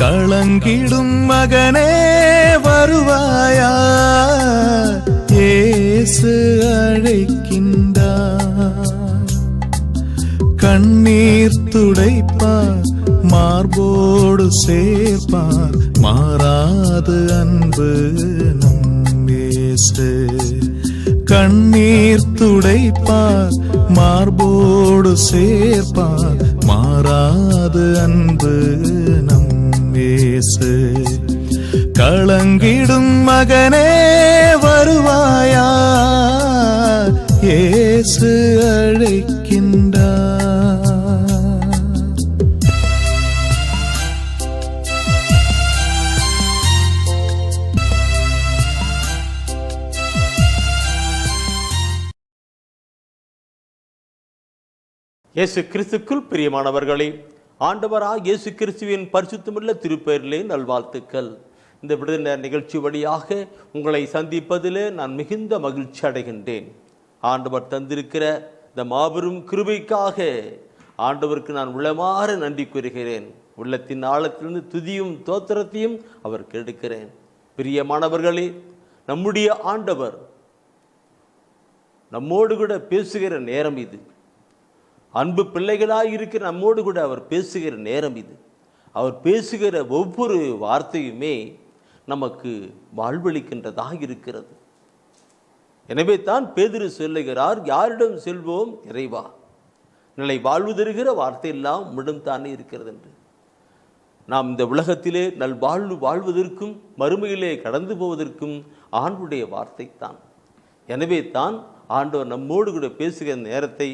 களங்கிடும் மகனே வருவாயா, இயேசு அழைக்கின்றார். கண்ணீர் துடைப்பார், மார்போடு சேர்ப்பார், மாறாது அன்பு நம் இயேசு. கண்ணீர் துடைப்பார், மார்போடு சேர்ப்பார், மாறாது அன்பு நம் இயேசு. களங்கிடும் மகனே வருவாயா, இயேசு அழைக்கின்றார். இயேசு கிறிஸ்துக்குள் பிரியமானவர்களே, ஆண்டவராக இயேசு கிறிஸ்துவின் பரிசுத்தமுள்ள திருப்பெயரிலே நல்வாழ்த்துக்கள். இந்த விடுதலை நிகழ்ச்சி வழியாக உங்களை சந்திப்பதிலே நான் மிகுந்த மகிழ்ச்சி அடைகின்றேன். ஆண்டவர் தந்திருக்கிற இந்த மாபெரும் கிருபைக்காக ஆண்டவருக்கு நான் உள்ளமாற நன்றி கூறுகிறேன். உள்ளத்தின் ஆழத்திலிருந்து துதியும் தோத்திரத்தையும் அவருக்கு எடுக்கிறேன். பிரியமானவர்களே, நம்முடைய ஆண்டவர் நம்மோடு கூட பேசுகிற நேரம் இது. அன்பு பிள்ளைகளாக இருக்கிற நம்மோடு கூட அவர் பேசுகிற நேரம் இது. அவர் பேசுகிற ஒவ்வொரு வார்த்தையுமே நமக்கு வாழ்வளிக்கின்றதாக இருக்கிறது. எனவே தான் பேதுரு சொல்லுகிறார், யாரிடம் செல்வோம் இறைவா, நிலை வாழ்வு தருகிற வார்த்தை எல்லாம் உம்மிடம் தானே இருக்கிறது என்று. நாம் இந்த உலகத்திலே நல்வாழ்வு வாழ்வதற்கும் மறுமையிலே கடந்து போவதற்கும் ஆண்டுடைய வார்த்தை தான். எனவே தான் ஆண்டவர் நம்மோடு கூட பேசுகிற நேரத்தை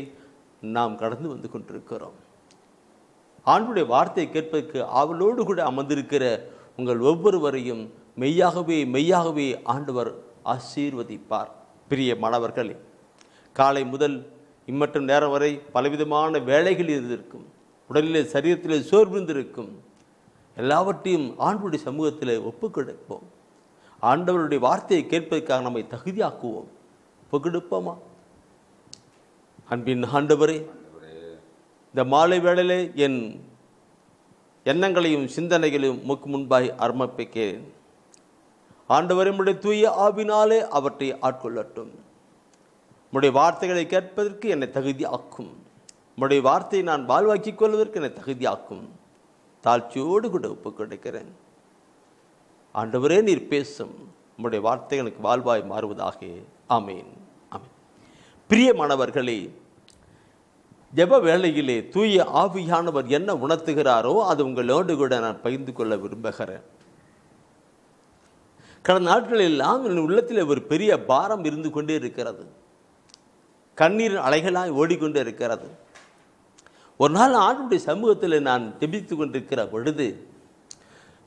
நாம் கடந்து வந்து கொண்டிருக்கிறோம். ஆண்டுடைய வார்த்தையை கேட்பதற்கு அவளோடு கூட அமர்ந்திருக்கிற உங்கள் ஒவ்வொருவரையும் மெய்யாகவே மெய்யாகவே ஆண்டவர் ஆசீர்வதிப்பார். பிரிய மாணவர்களே, காலை முதல் இம்மற்றும் நேரம் வரை பலவிதமான வேலைகள் இருந்திருக்கும், உடலிலே சரீரத்திலே சோர்விருந்திருக்கும். எல்லாவற்றையும் ஆண்டுடைய சமூகத்தில் ஒப்புக்கொடுப்போம். ஆண்டவருடைய வார்த்தையை கேட்பதற்காக நம்மை தகுதியாக்குவோம். ஒப்புக்கொடுப்போமா? அன்பின் ஆண்டவரே, இந்த மாலை வேளையிலே என் எண்ணங்களையும் சிந்தனைகளையும் உமக்கு முன்பாய் அர்ப்பணிக்கிறேன். ஆண்டவரே, உம்முடைய தூய ஆவினாலே அவற்றை ஆட்கொள்ளட்டும். உம்முடைய வார்த்தைகளை கேட்பதற்கு என்னை தகுதியாக்கும். உம்முடைய வார்த்தையை நான் வாழ்வாக்கிக் கொள்வதற்கு என்னை தகுதியாக்கும். தாழ்ச்சியோடு கூட ஒப்புக் கொடுக்கிறேன். ஆண்டவரே, நீர் பேசும். உம்முடைய வார்த்தை எனக்கு வாழ்வாய் மாறுவதாக. ஆமேன். பிரியமானவர்களே, ஜெப வேளையிலே தூய ஆவியானவர் என்ன உணர்த்துகிறாரோ அது உங்களோடு கூட நான் பகிர்ந்து கொள்ள விரும்புகிறேன். கடந்த நாட்களெல்லாம் என் உள்ளத்தில் ஒரு பெரிய பாரம் இருந்து கொண்டே இருக்கிறது. கண்ணீர் அலைகளாய் ஓடிக்கொண்டே இருக்கிறது. ஒரு நாள் ஆண்டுடைய சமூகத்தில் நான் ஜெபித்து கொண்டிருக்கிற பொழுது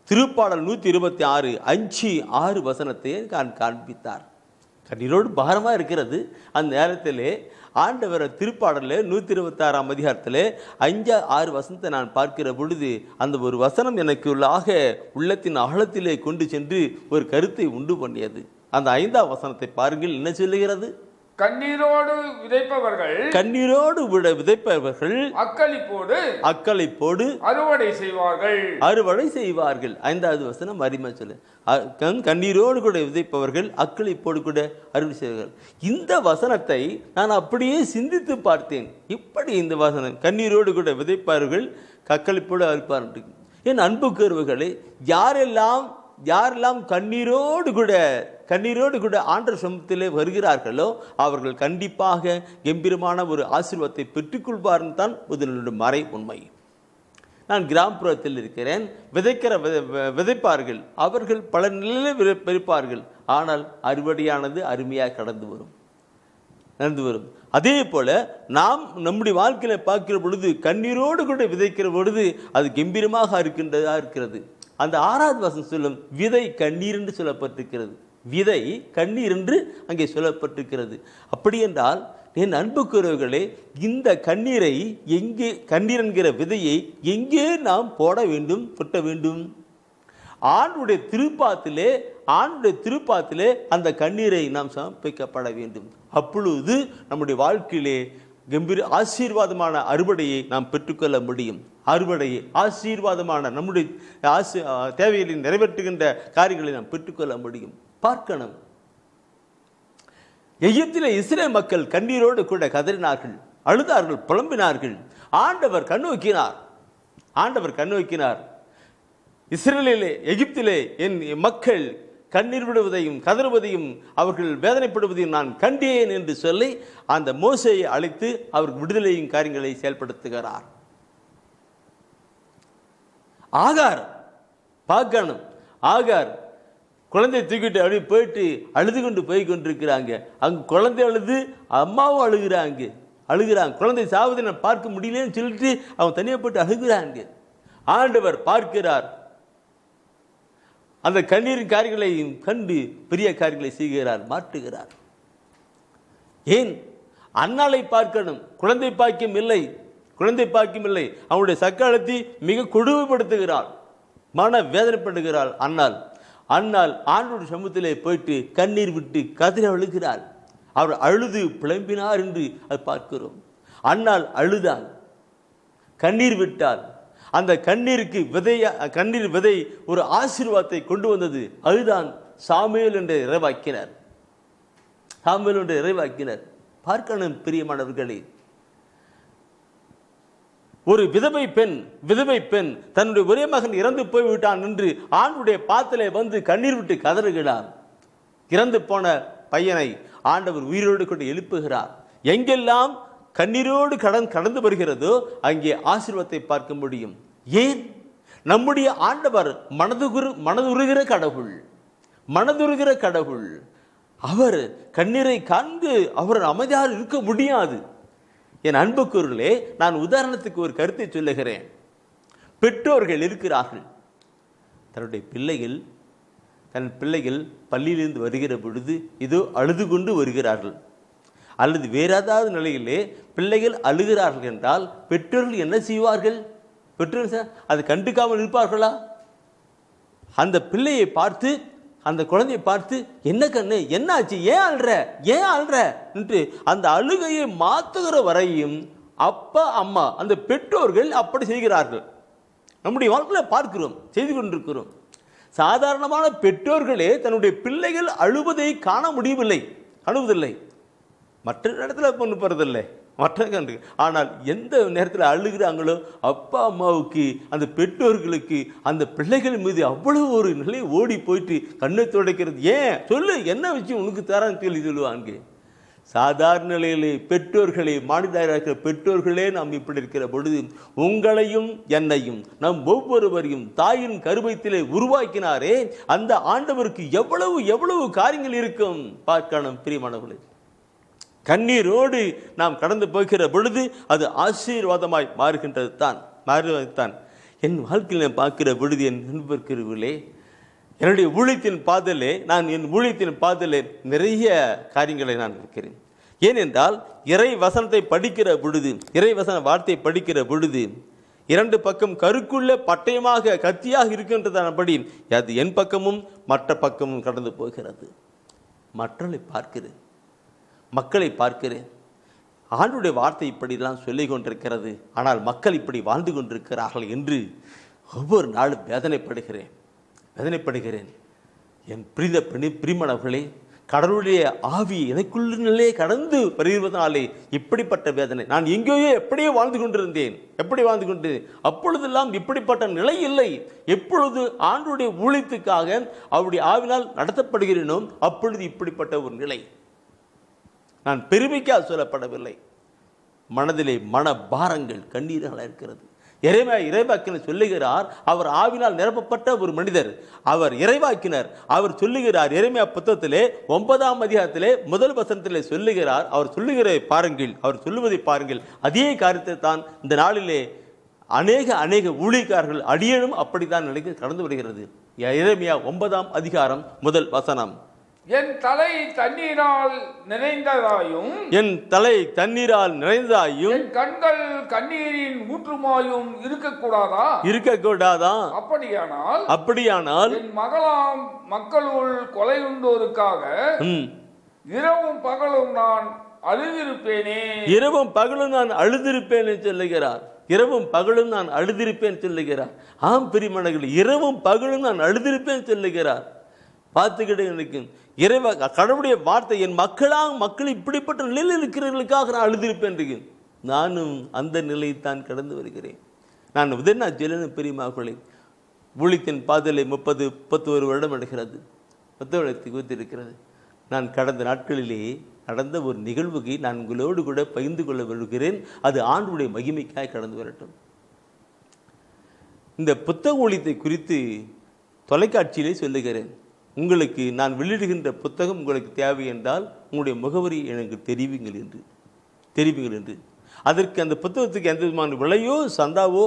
திருப்பாடல் 126 5-6 வசனத்தை நான் காண்பித்தார். கண்ணீரோடு பாரமாக இருக்கிறது. அந்த நேரத்திலே ஆண்டவர் திருப்பாடலில் 126ஆம் அதிகாரத்தில் 5-6 வசனத்தை நான் பார்க்கிற பொழுது அந்த ஒரு வசனம் எனக்கு உள்ளத்தின் ஆழத்திலே கொண்டு சென்று ஒரு கருத்தை உண்டு பண்ணியது. அந்த 5ஆம் வசனத்தை பாருங்கள், என்ன சொல்லுகிறது? கண்ணீரோடு விதைப்பவர்கள் அக்களிப்போடு அறுவடை செய்வார்கள். 5வது வசனம் அருமையா சொல்லு. கண்ணீரோடு கூட விதைப்பவர்கள் அக்களிப்போடு கூட அறுவடை செய்வார்கள். இந்த வசனத்தை நான் அப்படியே சிந்தித்து பார்த்தேன். இப்படி இந்த வசனம் கண்ணீரோடு கூட விதைப்பார்கள், அக்களிப்போடு அறுப்பார்கள். என் அன்புக்குரியவர்களே, யாரெல்லாம் கண்ணீரோடு கூட ஆண்டவர் சமூகத்திலே வருகிறார்களோ அவர்கள் கண்டிப்பாக கம்பீரமான ஒரு ஆசீர்வாதத்தை பெற்றுக்கொள்வார்னு தான் முதலில் மறை உண்மை. நான் கிராமப்புறத்தில் இருக்கிறேன். விதைப்பார்கள், அவர்கள் பல நிலையில் விதைப்பார்கள். ஆனால் அறுவடையானது அருமையாக நடந்து வரும். அதே போல நாம் நம்முடைய வாழ்க்கையில பார்க்கிற பொழுது கண்ணீரோடு கூட விதைக்கிற பொழுது அது கம்பீரமாக இருக்கிறது. அந்த 6வது வசனம் சொல்லும், விதை கண்ணீர் என்று சொல்லப்பட்டிருக்கிறது. விதை கண்ணீர் என்று அங்கே சொல்லப்பட்டிருக்கிறது. அப்படி என்றால் என் அன்புக்குரியவர்களே, இந்த கண்ணீர் என்கிற விதையை எங்கே நாம் போட வேண்டும், கொட்ட வேண்டும்? ஆண்டுடைய திருப்பாத்திலே அந்த கண்ணீரை நாம் சமர்ப்பிக்கப்பட வேண்டும். அப்பொழுது நம்முடைய வாழ்க்கையிலே கம்பீர ஆசீர்வாதமான அறுவடையை நாம் பெற்றுக்கொள்ள முடியும். அறுவடையை ஆசீர்வாதமான நம்முடைய தேவைகளை நிறைவேற்றுகின்ற காரியங்களை நாம் பெற்றுக்கொள்ள முடியும். பார்க்கணும், எகிப்திலே இஸ்ரேல் மக்கள் கண்ணீரோடு கூட கதறினார்கள், அழுதார்கள், புலம்பினார்கள். ஆண்டவர் கண்ணோக்கினார். ஆண்டவர் கண்ணோக்கினார். இஸ்ரேலிலே, எகிப்திலே என் மக்கள் கண்ணீர் விடுவதையும் கதறுவதையும் அவர்கள் வேதனைப்படுவதையும் நான் கண்டேன் என்று சொல்லி அந்த மோசேயை அழைத்து அவருக்கு விடுதலையும் காரியங்களை செயல்படுத்துகிறார். ஆகார் பார்க்கணும், ஆகார் குழந்தை தூக்கிட்டு அப்படி போயிட்டு அழுது கொண்டு போய் கொண்டிருக்கிறாங்க. அங்கு குழந்தை அழுது, அம்மாவும் அழுகிறாங்க. குழந்தை சாவதை நான் பார்க்க முடியலன்னு சொல்லிட்டு அவன் தனியாக போட்டு அழுகிறாங்க. ஆண்டவர் பார்க்கிறார். அந்த கண்ணீரின் காரியங்களை கண்டு பெரிய காரியங்களை செய்கிறார், மாற்றுகிறார். ஏன் அன்னாளை பார்க்கணும், குழந்தை பாக்கியம் இல்லை. அவனுடைய சக்காலத்தை மிக கொடுமைப்படுத்துகிறாள், மன வேதனைப்படுகிறாள். அன்னாள் ஆண்டோட சமூகத்திலே போயிட்டு கண்ணீர் விட்டு கதறி அழுகிறாள். அவர் அழுது புலம்பினார் என்று அது பார்க்கிறோம். அன்னாள் அழுதாள், கண்ணீர் விட்டாள். அந்த கண்ணீருக்கு கண்ணீர் விதை ஒரு ஆசீர்வாதத்தை கொண்டு வந்தது. அதுதான் சாமுவேல் என்ற இறைவாக்கினர். பார்க்கணும் பிரியமானவர்களே, ஒரு விதவை பெண் தன்னுடைய ஒரே மகன் இறந்து போய்விட்டான் என்று ஆண்டுடைய பாத்திலே வந்து கண்ணீர் விட்டு கதறுகிறார். இறந்து போன பையனை ஆண்டவர் உயிரோடு கொண்டு எழுப்புகிறார். எங்கெல்லாம் கண்ணீரோடு கடந்து வருகிறதோ அங்கே ஆசீர்வாதத்தை பார்க்க முடியும். ஏன்? நம்முடைய ஆண்டவர் மனதுருகிற கடவுள். அவர் கண்ணீரை காண்கு அவர் அமைதியாக இருக்க முடியாது. என் அன்புக்குரியவர்களே, நான் உதாரணத்துக்கு ஒரு கருத்தை சொல்லுகிறேன். பெற்றோர்கள் இருக்கிறார்கள், தன் பிள்ளைகள் பள்ளியிலிருந்து வருகிற பொழுது இதோ அழுது கொண்டு வருகிறார்கள். அல்லது வேற ஏதாவது நிலையிலே பிள்ளைகள் அழுகிறார்கள் என்றால் பெற்றோர்கள் என்ன செய்வார்கள்? பெற்றோர்கள் அதை கண்டுக்காமல் இருப்பார்களா? அந்த பிள்ளையை பார்த்து, அந்த குழந்தையை பார்த்து, என்ன கண்ணு, என்ன ஆச்சு, ஏன் அழுற என்று அந்த அழுகையை மாற்றுகிற வரையும் அப்பா அம்மா அந்த பெற்றோர்கள் அப்படி செய்கிறார்கள். நம்முடைய வாழ்க்கையில் பார்க்கிறோம், செய்து கொண்டிருக்கிறோம். சாதாரணமான பெற்றோர்களே தன்னுடைய பிள்ளைகள் அழுவதை காணுவதில்லை. மற்ற இடத்துல கொண்டு போறதில்லை, ஆனால் எந்த நேரத்தில் அழுகிறாங்களோ அப்பா அம்மாவுக்கு, அந்த பெற்றோர்களுக்கு அந்த பிள்ளைகள் மீது அவ்வளவு ஒரு நிலை ஓடி போயிட்டு கண்ணை துடைக்கிறது. ஏன் சொல்லு, என்ன விஷயம் உனக்கு தரான்னு கேள்வி சொல்லுவாங்க. சாதாரண நிலையிலே பெற்றோர்களே, மாநில பெற்றோர்களே நாம் இப்படி இருக்கிற பொழுது உங்களையும் என்னையும் நம் ஒவ்வொருவரையும் தாயின் கருவத்திலே உருவாக்கினாரே அந்த ஆண்டவருக்கு எவ்வளவு காரியங்கள் இருக்கும் பார்க்கணும் பிரியமானவர்களே. கண்ணீரோடு நாம் கடந்து போகிற பொழுது அது ஆசீர்வாதமாய் மாறுகின்றது தான். என் வாழ்க்கையில் நான் பார்க்கிற பொழுது என் நண்பர்களே, என்னுடைய ஊழியத்தின் பாதையிலே நிறைய காரியங்களை நான் இருக்கிறேன். ஏனென்றால் இறை வசனத்தை படிக்கிற பொழுது, இறைவசன வார்த்தை படிக்கிற பொழுது இரண்டு பக்கம் கருக்குள்ள பட்டயமாக கத்தியாக இருக்கின்றதன்படி அது என் பக்கமும் மற்ற பக்கமும் கடந்து போகிறது. மக்களை பார்க்கிறேன். ஆண்டுடைய வார்த்தை இப்படிலாம் சொல்லிக் கொண்டிருக்கிறது, ஆனால் மக்கள் இப்படி வாழ்ந்து கொண்டிருக்கிறார்கள் என்று ஒவ்வொரு நாளும் வேதனைப்படுகிறேன். என் பிரிமணவர்களே, கடவுளுடைய ஆவி எனக்குள்ளே கடந்து வருவதனாலே இப்படிப்பட்ட வேதனை. நான் எங்கேயோ எப்படியோ வாழ்ந்து கொண்டிருந்தேன். அப்பொழுதெல்லாம் இப்படிப்பட்ட நிலை இல்லை. எப்பொழுது ஆண்டுடைய ஊழியத்துக்காக அவருடைய ஆவினால் நடத்தப்படுகிறேனோ அப்பொழுது இப்படிப்பட்ட ஒரு நிலை. நான் பெருமைக்காக சொல்லப்படவில்லை. மனதிலே மன பாரங்கள் கண்ணீர்களாக இருக்கிறது. இறைவாக்கினர் சொல்லுகிறார், அவர் ஆவினால் நிரப்பப்பட்ட ஒரு மனிதர், அவர் இறைவாக்கினர். அவர் சொல்லுகிறார், எரேமியா புத்தகத்திலே 9ஆம் அதிகாரத்திலே 1 வசனத்திலே சொல்லுகிறார். அவர் சொல்லுவதை பாருங்கள். அதே காரியத்தை தான் இந்த நாளிலே அநேக ஊழியக்காரர்கள் அடியேனும் அப்படித்தான் நிலைக்கு கடந்து வருகிறது. எரேமியா 9ஆம் அதிகாரம் 1 வசனம். என் தலை தண்ணீரால் நிறைந்ததாயும் என் கண்கள் கண்ணீரின் ஊற்றுமாயும் இருக்கக்கூடாதா? அப்படியானால் என் மகளாம் மக்களுள் கொலையுண்டோருக்காக இரவும் பகலும் நான் அழுதிருப்பேனே. இரவும் பகலும் நான் அழுதிருப்பேன் சொல்லுகிறார். இரவும் பகலும் நான் அழுதிருப்பேன் சொல்லுகிறார். ஆம் பிரியமானவர்களே, இரவும் பகலும் நான் அழுதிருப்பேன் சொல்லுகிறார். பார்த்துக்கிட்டு எனக்கு இறைவ கடவுளுடைய வார்த்தை, என் மக்கள் இப்படிப்பட்ட நிலையில் இருக்கிறவர்களுக்காக நான் அழுதிருப்பேன் இருக்கு. நானும் அந்த நிலையை தான் கடந்து வருகிறேன். நான் உதயநா ஜெலன பெரியமாக்களை ஊழியத்தின் பாதலை 31 வருடம் எடுக்கிறது, 10 வருடத்துக்கு இருக்கிறது. நான் கடந்த நாட்களிலே நடந்த ஒரு நிகழ்வுக்கு நான் உங்களோடு கூட பகிர்ந்து கொள்ள விரும்புகிறேன். அது ஆண்டுடைய மகிமைக்காய் கடந்து வரட்டும். இந்த புத்தக ஊழியத்தை குறித்து தொலைக்காட்சியிலே சொல்லுகிறேன். உங்களுக்கு நான் வெளியிடுகின்ற புத்தகம் உங்களுக்கு தேவை என்றால் உங்களுடைய முகவரி எனக்கு தெரிவிங்கள் என்று. அதற்கு அந்த புத்தகத்துக்கு எந்த விதமான விலையோ சந்தாவோ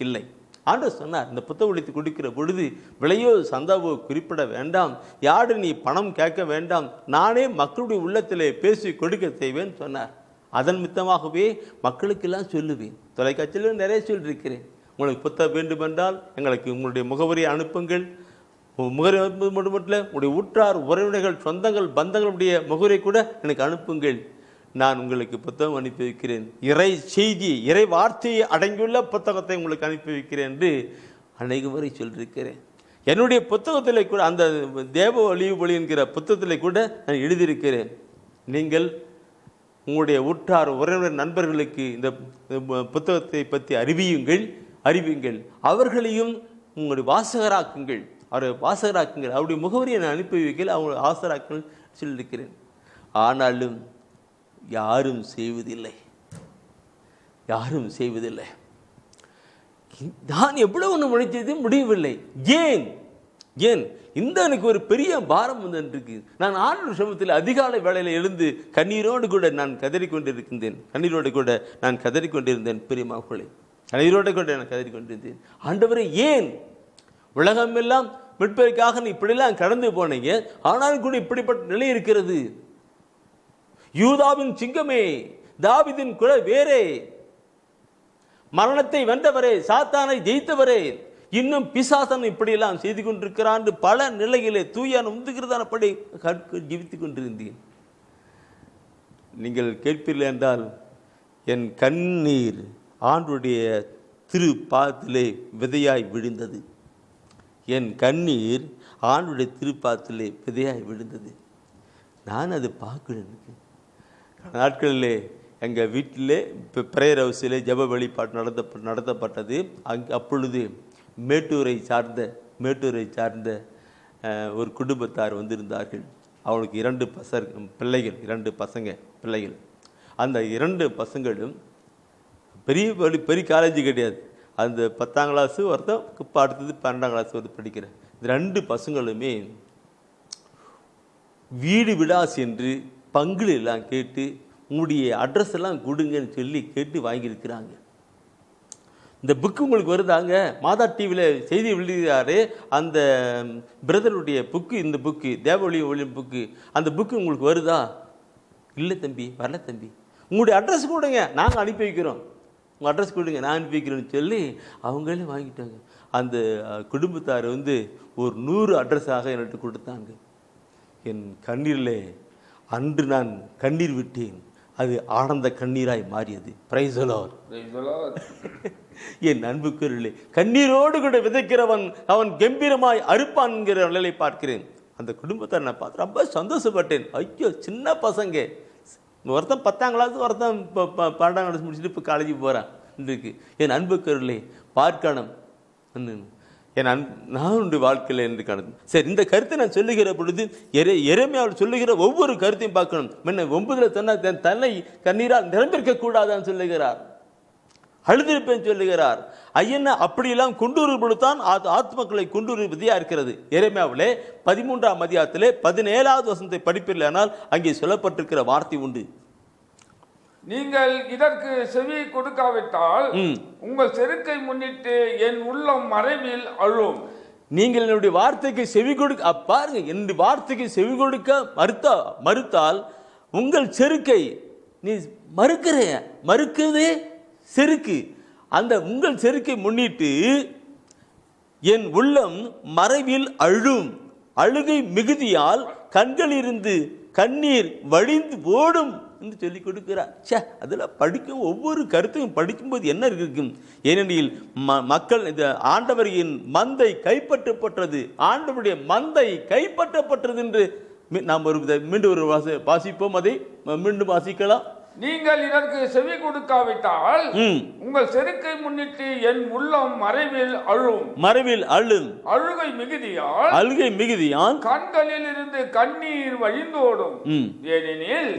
இல்லை. ஆண்டவர் சொன்னார், இந்த புத்தக ஊழியத்தை கொடுக்கிற பொழுது விலையோ சந்தாவோ குறிப்பிட வேண்டாம், யாரு நீ பணம் கேட்க வேண்டாம், நானே மக்களுடைய உள்ளத்திலே பேசி கொடுக்க செய்வேன் சொன்னார். அதன் மித்தமாகவே மக்களுக்கெல்லாம் சொல்லுவேன். தொலைக்காட்சியில் நிறைய சொல்லியிருக்கிறேன். உங்களுக்கு புத்தகம் வேண்டுமென்றால் எங்களுக்கு உங்களுடைய முகவரியை அனுப்புங்கள். முகவரி மட்டும் இல்லை, உங்களுடைய உற்றார் உறவினர்கள் சொந்தங்கள் பந்தங்களுடைய முகவரியை கூட எனக்கு அனுப்புங்கள். நான் உங்களுக்கு புத்தகம் அனுப்பி வைக்கிறேன். இறை செய்தி இறை வார்த்தையை அடங்கியுள்ள புத்தகத்தை உங்களுக்கு அனுப்பி வைக்கிறேன் என்று அநேக முறை சொல்லியிருக்கிறேன். என்னுடைய புத்தகத்தில் கூட, அந்த தேவ ஒளிவு ஒளி என்கிற புத்தகத்தில் கூட நான் எழுதியிருக்கிறேன். நீங்கள் உங்களுடைய உற்றார் உறவினர் நண்பர்களுக்கு இந்த புத்தகத்தை பற்றி அறிவியுங்கள், அவர்களையும் உங்களுடைய வாசகராக்குங்கள், அவருடைய முகவரியை நான் அனுப்பி வைக்கல, அவங்க ஆசராக்கள் சொல்லியிருக்கிறேன். ஆனாலும் யாரும் செய்வதில்லை. நான் எவ்வளவு ஒன்று முயற்சித்து முடியவில்லை. ஏன் இந்த எனக்கு ஒரு பெரிய பாரம் வந்துருக்கு. நான் ஆண்டவர் சமூகத்தில் அதிகாலை வேளையில் எழுந்து கண்ணீரோடு கூட நான் கதறிக்கொண்டிருந்தேன். பெரியமாக்களே, கண்ணீரோடு கூட நான் கதறிக்கொண்டிருந்தேன். ஆண்டவரே, ஏன் உலகம் எல்லாம் மீட்பதற்காக நீ இப்படிலாம் கடந்து போனீங்க, ஆனாலும் கூட இப்படிப்பட்ட நிலை இருக்கிறது. யூதாவின் சிங்கமே, தாவீதின் குரல் வேறே, மரணத்தை வென்றவரே, சாத்தானை ஜெயித்தவரே, இன்னும் பிசாசன் இப்படியெல்லாம் செய்து கொண்டிருக்கிறான். பல நிலையிலே தூயான உந்துகிறதானப்படி ஜீவித்துக் கொண்டிருந்தேன். நீங்கள் கேட்பீர்கள் என்றால், என் கண்ணீர் ஆண்டுடைய திரு பாதத்திலே விதையாய் விழுந்தது. நான் அது பார்க்கிறேன். நாட்களிலே எங்கள் வீட்டிலே இப்போ பிரேயர் ஹவுஸிலே ஜப வழிபாடு நடத்தப்பட்டது. அப்பொழுது மேட்டூரை சார்ந்த ஒரு குடும்பத்தார் வந்திருந்தார்கள். அவனுக்கு 2 பிள்ளைகள். அந்த 2 பசங்களும் பெரிய காலேஜ் கிடையாது. அந்த 10ஆம் கிளாஸு ஒருத்தன், இப்போ அடுத்தது 12ஆம் கிளாஸ் ஒருத்தர் படிக்கிறேன். இந்த 2 பசங்களுமே வீடா சென்று பங்குல எல்லாம் கேட்டு உங்களுடைய அட்ரஸ் எல்லாம் கொடுங்கன்னு சொல்லி கேட்டு வாங்கியிருக்கிறாங்க. இந்த புக்கு உங்களுக்கு வருதாங்க? மாதா டிவியில் செய்தி வெளியிடாரு அந்த பிரதருடைய புக்கு, இந்த புக்கு தேவ ஒளி புக்கு, அந்த புக்கு உங்களுக்கு வருதா? இல்லை தம்பி, வரல தம்பி. உங்களுடைய அட்ரஸ் கொடுங்க, நாங்கள் அனுப்பி வைக்கிறோம். உங்கள் அட்ரஸ் கொடுங்க, நான் அனுப்பி வைக்கிறேன்னு சொல்லி அவங்களே வாங்கிட்டாங்க. அந்த குடும்பத்தார் ஒரு 100 அட்ரஸாக என்கிட்ட கொடுத்தாங்க. என் கண்ணீரிலே அன்று நான் கண்ணீர் விட்டேன். அது ஆனந்த கண்ணீராய் மாறியது. Praise the Lord. என் அன்புக்குரியவர்களே, கண்ணீரோடு கூட விதைக்கிறவன் அவன் கம்பீரமாய் அறுப்பான் என்கிற நிலையை பார்க்கிறேன். அந்த குடும்பத்தை நான் பார்த்து ரொம்ப சந்தோஷப்பட்டேன். ஐயோ, சின்ன பசங்க, ஒருத்தன் 10ஆம் கிளாஸ், ஒருத்தன் 12ஆம் கிளாஸ் முடிச்சுட்டு இப்போ காலேஜுக்கு போகிறான் இருக்கு. என் அன்புக்குரியவர்களே, பார்க்கணும் நான் உண்டு வாழ்க்கையில் என்று காணுது. சரி, இந்த கருத்தை நான் சொல்லுகிற பொழுது எரேமியாவில் சொல்லுகிற ஒவ்வொரு கருத்தையும் பார்க்கணும். முன்ன 9 சொன்னால் தன் தன்னை கண்ணீரால் நிரம்பிருக்க கூடாதான்னு சொல்லுகிறார், அழுதிருப்பேன் சொல்லுகிறார். ஐயன அப்படியெல்லாம் கொண்டூறு பொழுதுதான் ஆத்மக்களை கொண்டூறு விதியா இருக்கிறது. எரேமியாவிலே 13ஆம் அதிகாரத்திலே 17வது வசனத்தை படிப்பீர்களானால் அங்கே சொல்லப்பட்டிருக்கிற வார்த்தை உண்டு. நீங்கள் இதற்கு செவி கொடுக்காவிட்டால் உங்கள் செருக்கை முன்னிட்டு என் உள்ளம் மறைவில் அழும். நீங்கள் என்னுடைய வார்த்தைக்கு செவி கொடுக்க, பாருங்க, என்னுடைய வார்த்தைக்கு செவி கொடுக்க மறுத்தால் உங்கள் செருக்கை நீ மறுக்கிறதே செருக்கு. அந்த உங்கள் செருக்கை முன்னிட்டு என் உள்ளம் மறைவில் அழும். அழுகை மிகுதியால் கண்களிலிருந்து கண்ணீர் வழிந்து ஓடும் என்று சொல்லி கொடுக்கிறார். அதில் படிக்கும் ஒவ்வொரு கருத்தையும் படிக்கும்போது என்ன இருக்கும்? ஏனெனில் மக்கள் இந்த ஆண்டவரின் மந்தை கைப்பற்றப்பட்டது, ஆண்டவருடைய மந்தை கைப்பற்றப்பட்டது என்று நாம் மீண்டும் ஒரு வாசிப்போம். அதை மீண்டும் வாசிக்கலாம். நீங்கள் இதற்கு செவி கொடுக்காவிட்டால் உங்கள் செருக்கை முன்னிட்டு என் உள்ளம் மறைவில் அழும். அழுகை மிகுதியால் கண்களில் இருந்து கண்ணீர் வழிந்தோடும்.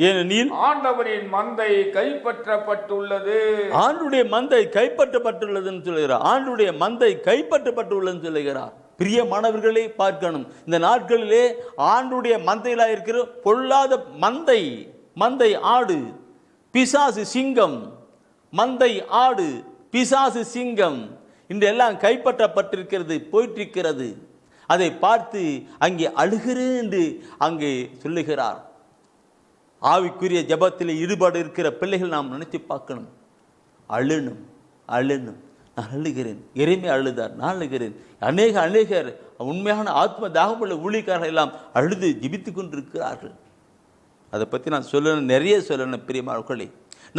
ஏனெனில் ஆண்டவரின் மந்தை கைப்பற்றப்பட்டுள்ளது. ஆண்டுடைய மந்தை கைப்பற்றப்பட்டுள்ளதுன்னு சொல்லுகிறார். ஆண்டுடைய மந்தை கைப்பற்றப்பட்டுள்ளதுன்னு சொல்லுகிறார். பிரியமானவர்களே, பார்க்கணும், இந்த நாட்களிலே ஆண்டுடைய மந்தையில இருக்கிற பொல்லாத மந்தை ஆடு, பிசாசு சிங்கம், மந்தை ஆடு, பிசாசு சிங்கம் இன்றெல்லாம் கைப்பற்றப்பட்டிருக்கிறது, போயிட்டிருக்கிறது. அதை பார்த்து அங்கே அழுகிறேன் என்று அங்கே சொல்லுகிறார். ஆவிக்குரிய ஜபத்தில் ஈடுபாடு இருக்கிற பிள்ளைகள் நாம் நினைத்து பார்க்கணும். அழணும். நான் அழுகிறேன். எரேமியா அழுதார், நான் அழுகிறேன். அநேகர் உண்மையான ஆத்ம தாகமுள்ள ஊழியக்காரர்கள் எல்லாம் அழுது ஜெபித்துக் கொண்டிருக்கிறார்கள். அதை பற்றி நான் நிறைய சொல்லணும். பிரியமானவர்களே,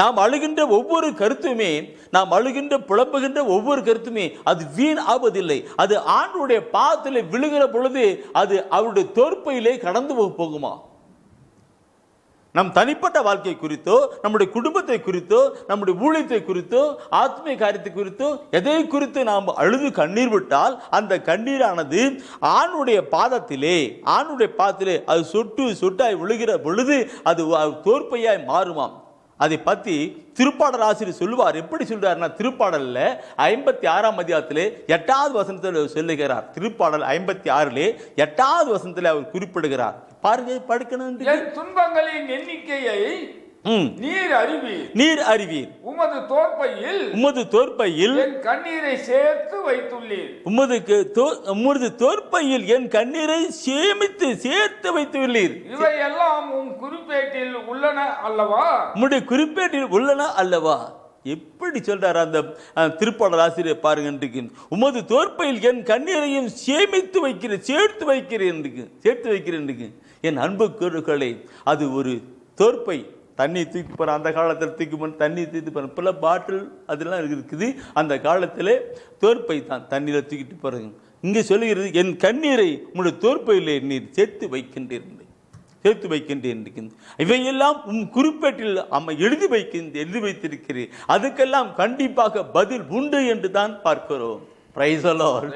நாம் அழுகின்ற ஒவ்வொரு கருத்துமே, நாம் அழுகின்ற புலம்புகின்ற ஒவ்வொரு கருத்துமே அது வீண் ஆவதில்லை. அது ஆண்டவருடைய பாதத்தில் விழுகிற பொழுது அது அவருடைய தோற்பையிலே கடந்து போகுமா? நம் தனிப்பட்ட வாழ்க்கை குறித்தோ, நம்முடைய குடும்பத்தை குறித்தோ, நம்முடைய ஊழியத்தை குறித்தோ, ஆத்மீய காரியத்தை குறித்தோ எதை குறித்து நாம் அழுது கண்ணீர் விட்டால் அந்த கண்ணீரானது ஆணுடைய பாதத்திலே அது சொட்டாய் விழுகிற பொழுது அது தோற்பையாய் மாறுமாம். அதை பற்றி திருப்பாடல் ஆசிரியர் சொல்லுவார். எப்படி சொல்றாருன்னா, திருப்பாடல்ல 56ஆம் அதிகாரத்திலே 8வது வசனத்தில் சொல்லுகிறார். திருப்பாடல் 56 8வது வசனத்தில் அவர் குறிப்பிடுகிறார். பாருங்க, படிக்கணும். துன்பங்களின் எண்ணிக்கையை நீர் அறிவீர். உமது தோற்பையில் என் கண்ணீரை சேர்த்து வைத்துள்ளீர். உமது தோற்பையில் என் கண்ணீரை சேர்த்து வைத்துள்ளீர். இவை எல்லாம் உம் குறிப்பேட்டில் உள்ளன அல்லவா? உம்முடைய குறிப்பேட்டில் உள்ளன அல்லவா? எப்படி சொல்றார் அந்த திருப்பாடல் ஆசிரியர் பாருங்க. உமது தோற்பையில் என் கண்ணீரையும் சேர்த்து வைக்கிறேன். என் அன்பு கேடுகளே, அது ஒரு தோற்பை. தண்ணி தூக்கி போற அந்த காலத்தில் தூக்கி போன தண்ணி தூக்கி போற பல பாட்டில் அதெல்லாம் இருக்குது. அந்த காலத்திலே தோற்பை தான் தண்ணீரை தூக்கிட்டு போறது. இங்கே சொல்லுகிறது, என் கண்ணீரை உங்களுடைய தோற்பையிலே நீர் சேர்த்து வைக்கின்றேன். இவையெல்லாம் உம் குறிப்பேட்டில் எழுதி வைத்திருக்கிறேன். அதுக்கெல்லாம் கண்டிப்பாக பதில் உண்டு என்று தான் பார்க்கிறோம். Praise the Lord.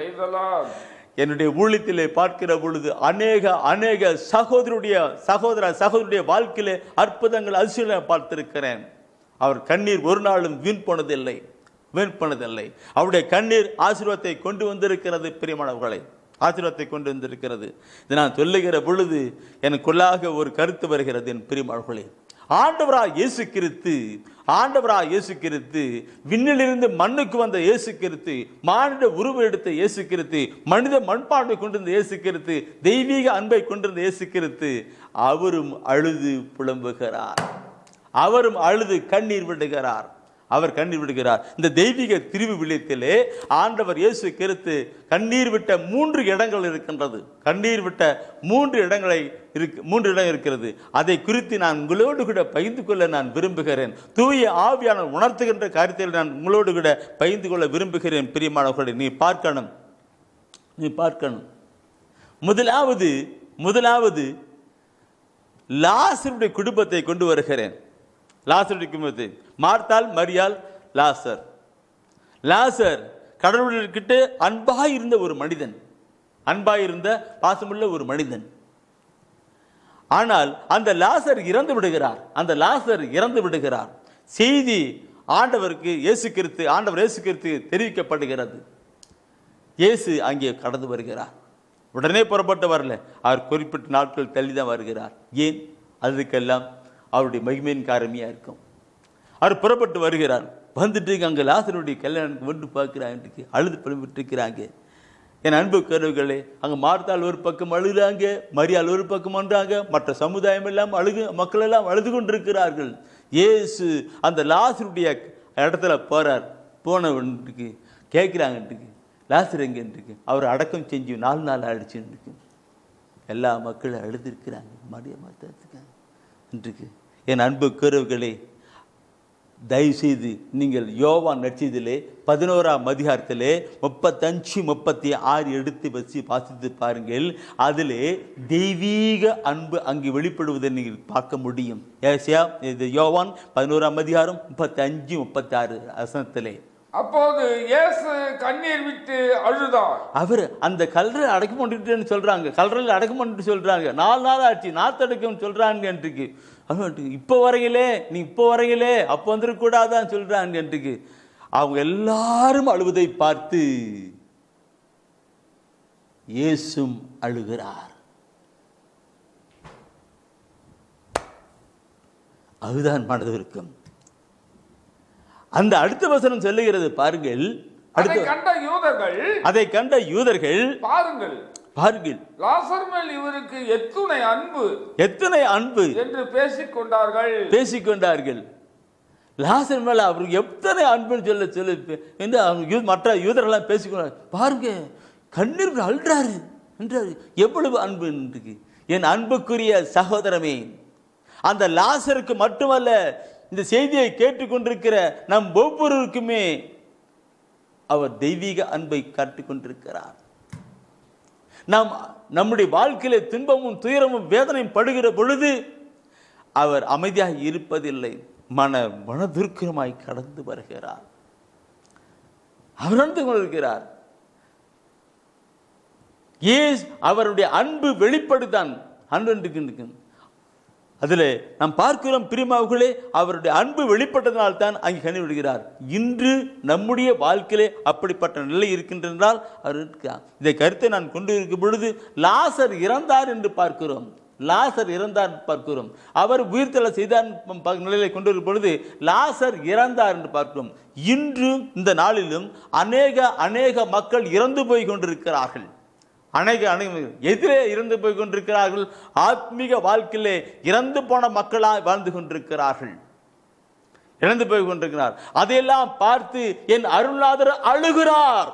என்னுடைய ஊழியத்திலே பார்க்கிற பொழுது அநேக சகோதரருடைய வாழ்க்கையிலே அற்புதங்கள் அதிசயம் பார்த்திருக்கிறேன். அவர் கண்ணீர் ஒரு நாளும் வீண் போனதில்லை. அவருடைய கண்ணீர் ஆசீர்வாதத்தை கொண்டு வந்திருக்கிறது. பிரியமானவர்களை, ஆசீர்வாதத்தை கொண்டு வந்திருக்கிறது. இதை நான் சொல்லுகிற பொழுது எனக்குள்ளாக ஒரு கருத்து வருகிறது. என் பிரியமானவர்களே, ஆண்டவராய் இயேசு கிறிஸ்து, விண்ணிலிருந்து மண்ணுக்கு வந்த இயேசு கிறிஸ்து, மானிட உருவம் எடுத்த இயேசு கிறிஸ்து, மனித மண்பான்மை கொண்டிருந்த இயேசு கிறிஸ்து, தெய்வீக அன்பை கொண்டிருந்த இயேசு கிறிஸ்து, அவரும் அழுது புலம்புகிறார். அவரும் அழுது கண்ணீர் விடுகிறார். இந்த தெய்வீக திரிவு விழியத்திலே ஆண்டவர் இயேசு கிறிஸ்து கண்ணீர் விட்ட 3 இடங்கள் இருக்கின்றது. மூன்று இடம் இருக்கிறது. அதை குறித்து நான் உங்களோடு கூட பகிர்ந்து கொள்ள நான் விரும்புகிறேன். தூய ஆவியான உணர்த்துகின்ற காரியத்தில் நான் உங்களோடு கூட பகிர்ந்து கொள்ள விரும்புகிறேன். பிரியமானவர்களே, நீ பார்க்கணும். முதலாவது லாசருடைய குடும்பத்தை கொண்டு வருகிறேன். லாசருடைய குடும்பத்தை, மார்த்தாள், மரியாள், லாசர் கடவுள்கிட்ட அன்பாயிருந்த ஒரு மனிதன், பாசமுள்ள ஒரு மனிதன். ஆனால் அந்த லாசர் இறந்து விடுகிறார். செய்தி ஆண்டவர் இயேசு கிறிஸ்து தெரிவிக்கப்படுகிறது. இயேசு அங்கே கடந்து வருகிறார். உடனே புறப்பட்டு வரல, அவர் குறிப்பிட்ட நாட்கள் தள்ளிதான் வருகிறார். ஏன்? அதுக்கெல்லாம் அவருடைய மகிமையின் காரணியா இருக்கும். அவர் புறப்பட்டு வருகிறார். வந்துட்டு அங்கே லாசருடைய கல்யாணம் வந்து பார்க்கிறாங்க, அழுது புலம்பிட்டு இருக்கிறாங்க. என் அன்பு கருவுகளே, அங்கே மார்த்தாள் ஒரு பக்கம் அழுகிறாங்க, மரியாள் ஒரு பக்கம் அழுறாங்க, மற்ற சமுதாயம் எல்லாம் மக்கள் எல்லாம் அழுது கொண்டிருக்கிறார்கள். இயேசு அந்த லாசருடைய இடத்துல போறார். போனவனுக்கு கேட்குறாங்கன்ட்டுக்கு, லாசர் எங்கன்ட்டுக்கு, அவர் அடக்கம் செஞ்சு 4 நாள் ஆயிடுச்சுன்னு எல்லா மக்களும் அழுதுருக்கிறாங்க. மரியா மாத்தாத்துக்காங்க. என் அன்பு கூறுகளே, தயவுசெய்து நீங்கள் யோவான் நற்செய்தியிலே 11ஆம் அதிகாரத்திலே 35-36 எடுத்து வச்சு வாசித்து பாருங்கள். அதிலே தெய்வீக அன்பு அங்கு வெளிப்படுவதை நீங்கள் பார்க்க முடியும். இது யோவான் 11ஆம் அதிகாரம் 35-36 வசனத்திலே. அப்போது இயேசு கண்ணீர் விட்டு அழுதார். அவர் அந்த கல்லறை அடக்கம் பண்ணிட்டுன்னு சொல்றாங்க, கல்லறையில் அடக்கம் பண்ணிட்டு சொல்றாங்க. 4 நாள் ஆச்சு நாத்தடக்கம் சொல்றாங்க என்றுக்கு. இப்போ வரையிலே நீ இப்போ வரையிலே அப்போ வந்துடக்கூடாதான் சொல்றாங்க என்றுக்கு. அவங்க எல்லாரும் அழுவதை பார்த்து இயேசும் அழுகிறார். அதுதான் மனதிற்கும். அந்த அடுத்த வசனம் சொல்லுகிறது பாருங்கள். அதை கண்ட யூதர்கள் பாருங்கள் லாசர் மேல் இவருக்கு எத்துணை அன்பு என்று பேசிக்கொண்டார்கள். லாசர் மேல அவருக்கு எத்தனை அன்புன்னு சொல்லி என்று மற்ற யூதர்கள்லாம் பேசிக்கொண்டார். பாருங்க, கண்ணீர் அழுறாரு என்றாரு. எவ்வளவு அன்பு இருக்கு என் அன்புக்குரிய சகோதரமே. அந்த லாசருக்கு மட்டுமல்ல, இந்த செய்தியை கேட்டுக்கொண்டிருக்கிற நம் ஒவ்வொருவருக்குமே அவர் தெய்வீக அன்பை காட்டிக் கொண்டிருக்கிறார். நாம் நம்முடைய வாழ்க்கையிலே துன்பமும் துயரமும் வேதனையும் படுகிற பொழுது அவர் அமைதியாக இருப்பதில்லை, மனதுருக்கமாய் கடந்து வருகிறார். அவர் நடந்து கொண்டிருக்கிறார். அவருடைய அன்பு வெளிப்படுத்தான். அன்பு அதில் நாம் பார்க்கிறோம் பிரியமானவர்களே, அவருடைய அன்பு வெளிப்பட்டதனால்தான் அங்கே கண்ணீர் விடுகிறார். இன்று நம்முடைய வாழ்க்கையிலே அப்படிப்பட்ட நிலை இருக்கின்றால் அவர் இருக்கிறார். இதை கருத்தை நான் கொண்டு இருக்கும் பொழுது லாசர் இறந்தார் என்று பார்க்கிறோம். அவர் உயிர்த்தெழ செய்தார் நிலையை கொண்டு வரும் பொழுது லாசர் இறந்தார் என்று பார்க்கிறோம். இன்றும் இந்த நாளிலும் அநேக மக்கள் இறந்து போய் கொண்டிருக்கிறார்கள். எதிரே இறந்து போய் கொண்டிருக்கிறார்கள். ஆத்மீக வாழ்க்கையிலே இறந்து போன மக்களாய் வாழ்ந்து கொண்டிருக்கிறார்கள், இறந்து போய் கொண்டிருக்கிறார். அதையெல்லாம் பார்த்து என் அருள்நாதர் அழுகிறார்.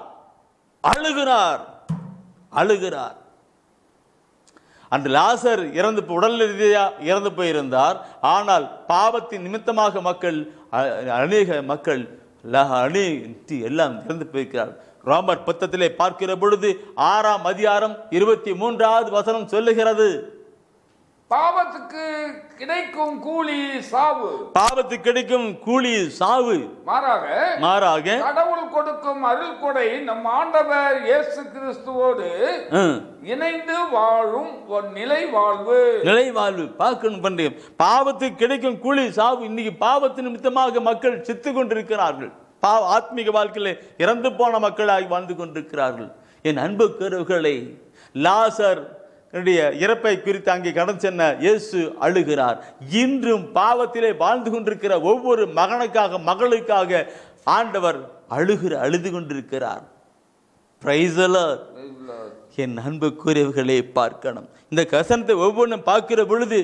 அந்த லாசர் உடல் ரீதியாக இறந்து போயிருந்தார். ஆனால் பாவத்தின் நிமித்தமாக அநேக மக்கள் எல்லாம் இறந்து போயிருக்கிறார். ரோமர் புத்தகத்திலே பார்க்கிற பொழுது 6ஆம் அதிகாரம் 23வது வசனம் சொல்லுகிறது, பாவத்துக்கு கிடைக்கும் கூலி சாவு, மாறாக கடவுள் கொடுக்கும் அருள் கொடை நம் ஆண்டவர் இயேசு கிறிஸ்துவோடு இணைந்து வாழும் ஒரு நிலை வாழ்வு பார்க்கணும் பண்றீங்க. பாவத்துக்கு கிடைக்கும் கூலி சாவு. இன்னைக்கு பாவத்தின் நிமித்தமாக மக்கள் செத்து கொண்டிருக்கிறார்கள். ஆத்மீக வாழ்க்கையிலே இறந்து போன மக்களாக வாழ்ந்து கொண்டிருக்கிறார்கள். என் அன்புக்குரியவர்களே, லாசர் இறப்பை குறித்து அங்கே கடந்து சென்ற இயேசு அழுகிறார். இன்றும் பாவத்திலே வாழ்ந்து கொண்டிருக்கிற ஒவ்வொரு மகளுக்காக ஆண்டவர் அழுது கொண்டிருக்கிறார். என் அன்புக்குரியவர்களே, பார்க்கணும் இந்த கசனத்தை ஒவ்வொன்றும் பார்க்கிற பொழுது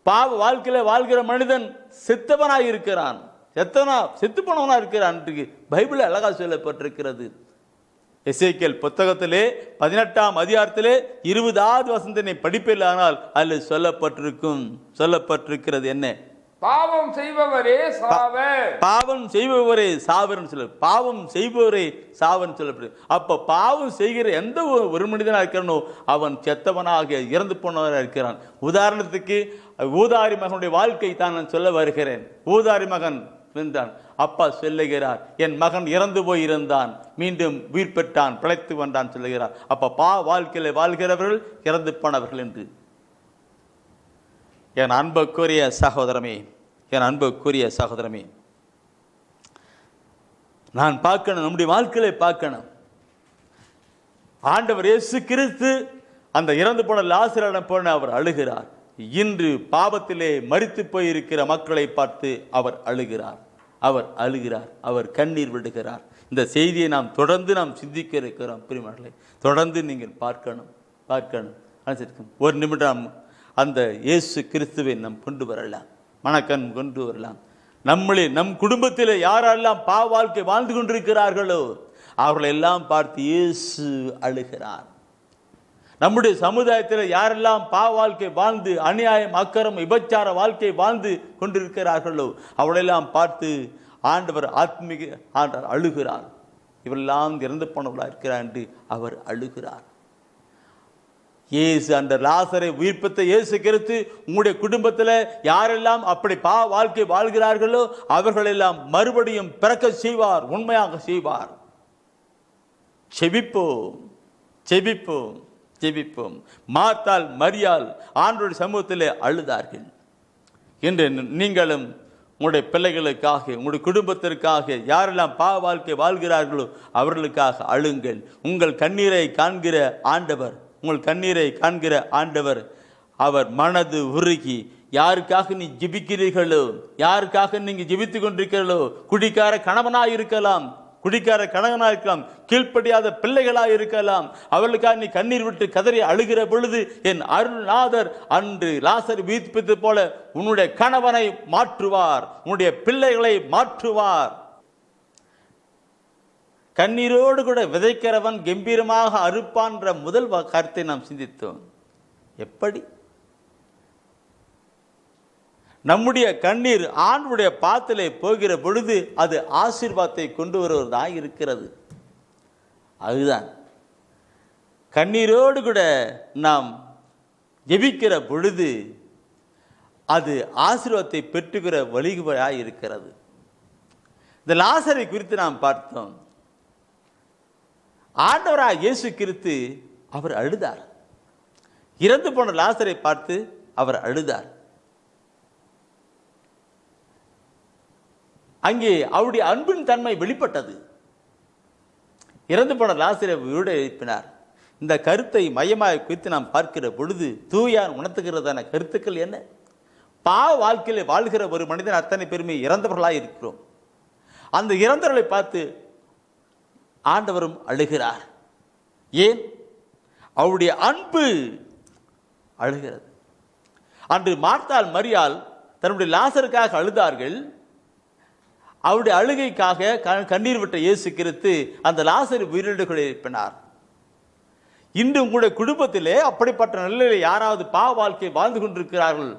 பாவ வாழ்க்கையில வாழ்கிற மனிதன் செத்தவனாய் இருக்கிறான், செத்து போனவனா இருக்கிறான். பைபிள் அழகா சொல்லப்பட்டிருக்கிறது. எசேக்கியேல் புத்தகத்திலே 18ஆம் அதிகாரத்திலே 20வது வசனத்தினை படிப்பில்லானால் அதில் சொல்லப்பட்டிருக்கிறது என்ன? பாவம் செய்பவரே சாவன்னு சொல்லப்படுது. அப்ப பாவம் செய்கிற எந்த ஒரு மனிதனாக இருக்கிறனோ அவன் செத்தவனாக இறந்து போனவனாக இருக்கிறான். உதாரணத்துக்கு ஊதாரி மகனுடைய வாழ்க்கை தான் நான் சொல்ல வருகிறேன். ஊதாரி மகன் இருந்தான். அப்பா சொல்லுகிறார், என் மகன் இறந்து போயிருந்தான், மீண்டும் உயிர் பெற்றான், பிழைத்து வந்தான் சொல்லுகிறார். அப்ப வாழ்க்கையில வாழ்கிறவர்கள் இறந்து போனவர்கள் என்று. என் அன்புக்குரிய சகோதரமே, நான் பார்க்கணும், நம்முடைய வாழ்க்கையில பார்க்கணும். ஆண்டவர் இயேசு கிறிஸ்து அந்த இறந்து போன லாசரிடம் போன அவர் அழுகிறார். இன்று பாவத்திலே மரித்து போயிருக்கிற மக்களை பார்த்து அவர் அழுகிறார். அவர் கண்ணீர் விடுகிறார். இந்த செய்தியை தொடர்ந்து சிந்திக்க இருக்கிறோம். பிரியமானவர்களே, தொடர்ந்து நீங்கள் பார்க்கணும். ஒரு நிமிடம் அந்த இயேசு கிறிஸ்துவை நாம் கொண்டு வரலாம், மனக்கண் கொண்டு வரலாம். நம் குடும்பத்தில் யாரெல்லாம் பாவ வாழ்க்கை வாழ்ந்து கொண்டிருக்கிறார்களோ அவர்களை எல்லாம் பார்த்து இயேசு அழுகிறார். நம்முடைய சமுதாயத்தில் யாரெல்லாம் பாவ வாழ்க்கை வாழ்ந்து அநியாயம், அக்கறம், விபச்சார வாழ்க்கை வாழ்ந்து கொண்டிருக்கிறார்களோ அவளெல்லாம் பார்த்து ஆண்டவர் ஆண்டவர் அழுகிறார். இவரெல்லாம் இறந்து போனவர்களா இருக்கிறார் என்று அவர் அழுகிறார். இயேசு அந்த லாசரை உயிர்ப்பித்த இயேசு கிறிஸ்து உங்களுடைய குடும்பத்தில் யாரெல்லாம் அப்படி பாவ வாழ்க்கை வாழ்கிறார்களோ அவர்களெல்லாம் மறுபடியும் பிறக்க செய்வார், உண்மையாக செய்வார். செபிப்போம், செபிப்போம், ஜெபிப்போம். மார்த்தாள் மரியாள் ஆண்டவருடைய சமூகத்திலே அழுதார்கள். என்று நீங்களும் உங்களுடைய பிள்ளைகளுக்காக, உங்களுடைய குடும்பத்திற்காக யாரெல்லாம் பாவ வாழ்க்கை வாழ்கிறார்களோ அவர்களுக்காக அழுங்கள். உங்கள் கண்ணீரை காண்கிற ஆண்டவர், உங்கள் கண்ணீரை காண்கிற ஆண்டவர் அவர் மனது உருகி, யாருக்காக நீ ஜெபிக்கிறீர்களோ, யாருக்காக நீங்க ஜெபித்துக் கொண்டிருக்கிறீர்களோ, குடிக்கார கணவனாய் இருக்கலாம், குடிக்கார கணவனாக இருக்கலாம், கீழ்ப்படியாத பிள்ளைகளாக இருக்கலாம், அவர்களுக்காக நீ கண்ணீர் விட்டு கதறி அழுகிற பொழுது என் அருள்நாதர் அன்று லாசர் உயிர்ப்பித்தது போல உன்னுடைய கணவனை மாற்றுவார், உன்னுடைய பிள்ளைகளை மாற்றுவார். கண்ணீரோடு கூட விதைக்கிறவன் கம்பீரமாக அறுப்பான்ற முதல் கருத்தை நாம் சிந்தித்தோம். எப்படி நம்முடைய கண்ணீர் ஆண்டுடைய பாத்திலே போகிற பொழுது அது ஆசீர்வாதத்தை கொண்டு வருவதாக இருக்கிறது. அதுதான் கண்ணீரோடு கூட நாம் ஜெபிக்கிற பொழுது அது ஆசீர்வாதத்தை பெற்றுகிற வழிமுறையாக இருக்கிறது. இந்த லாசரை குறித்து நாம் பார்த்தோம். ஆண்டவராக இயேசு கிறிஸ்து அவர் அழுதார். இறந்து போன லாசரை பார்த்து அவர் அழுதார். அங்கே அவருடைய அன்பின் தன்மை வெளிப்பட்டது. இறந்து போன லாசரை உயிரோடு எழுப்பினார். இந்த கருத்தை மையமாக குறித்து நாம் பார்க்கிற பொழுது தூயார் உணர்த்துகிறதான கருத்துக்கள் என்ன? பாவ வாழ்க்கையில் வாழ்கிற ஒரு மனிதன் அத்தனை பெருமை இறந்தவர்களாக இருக்கிறோம். அந்த இறந்தவர்களை பார்த்து ஆண்டவரும் அழுகிறார். ஏன்? அவருடைய அன்பு அழுகிறது. அன்று மார்த்தாள் மரியாள் தன்னுடைய லாசருக்காக அழுதார்கள். அவருடைய அழுகைக்காக கண்ணீர் விட்ட இயேசு கிறிஸ்து அந்த லாசரை உயிரோடு எழுப்பினார். இன்று உங்களுடைய குடும்பத்திலே அப்படிப்பட்ட நிலையில் யாராவது பாவ வாழ்க்கை வாழ்ந்து கொண்டிருக்கிறார்கள்,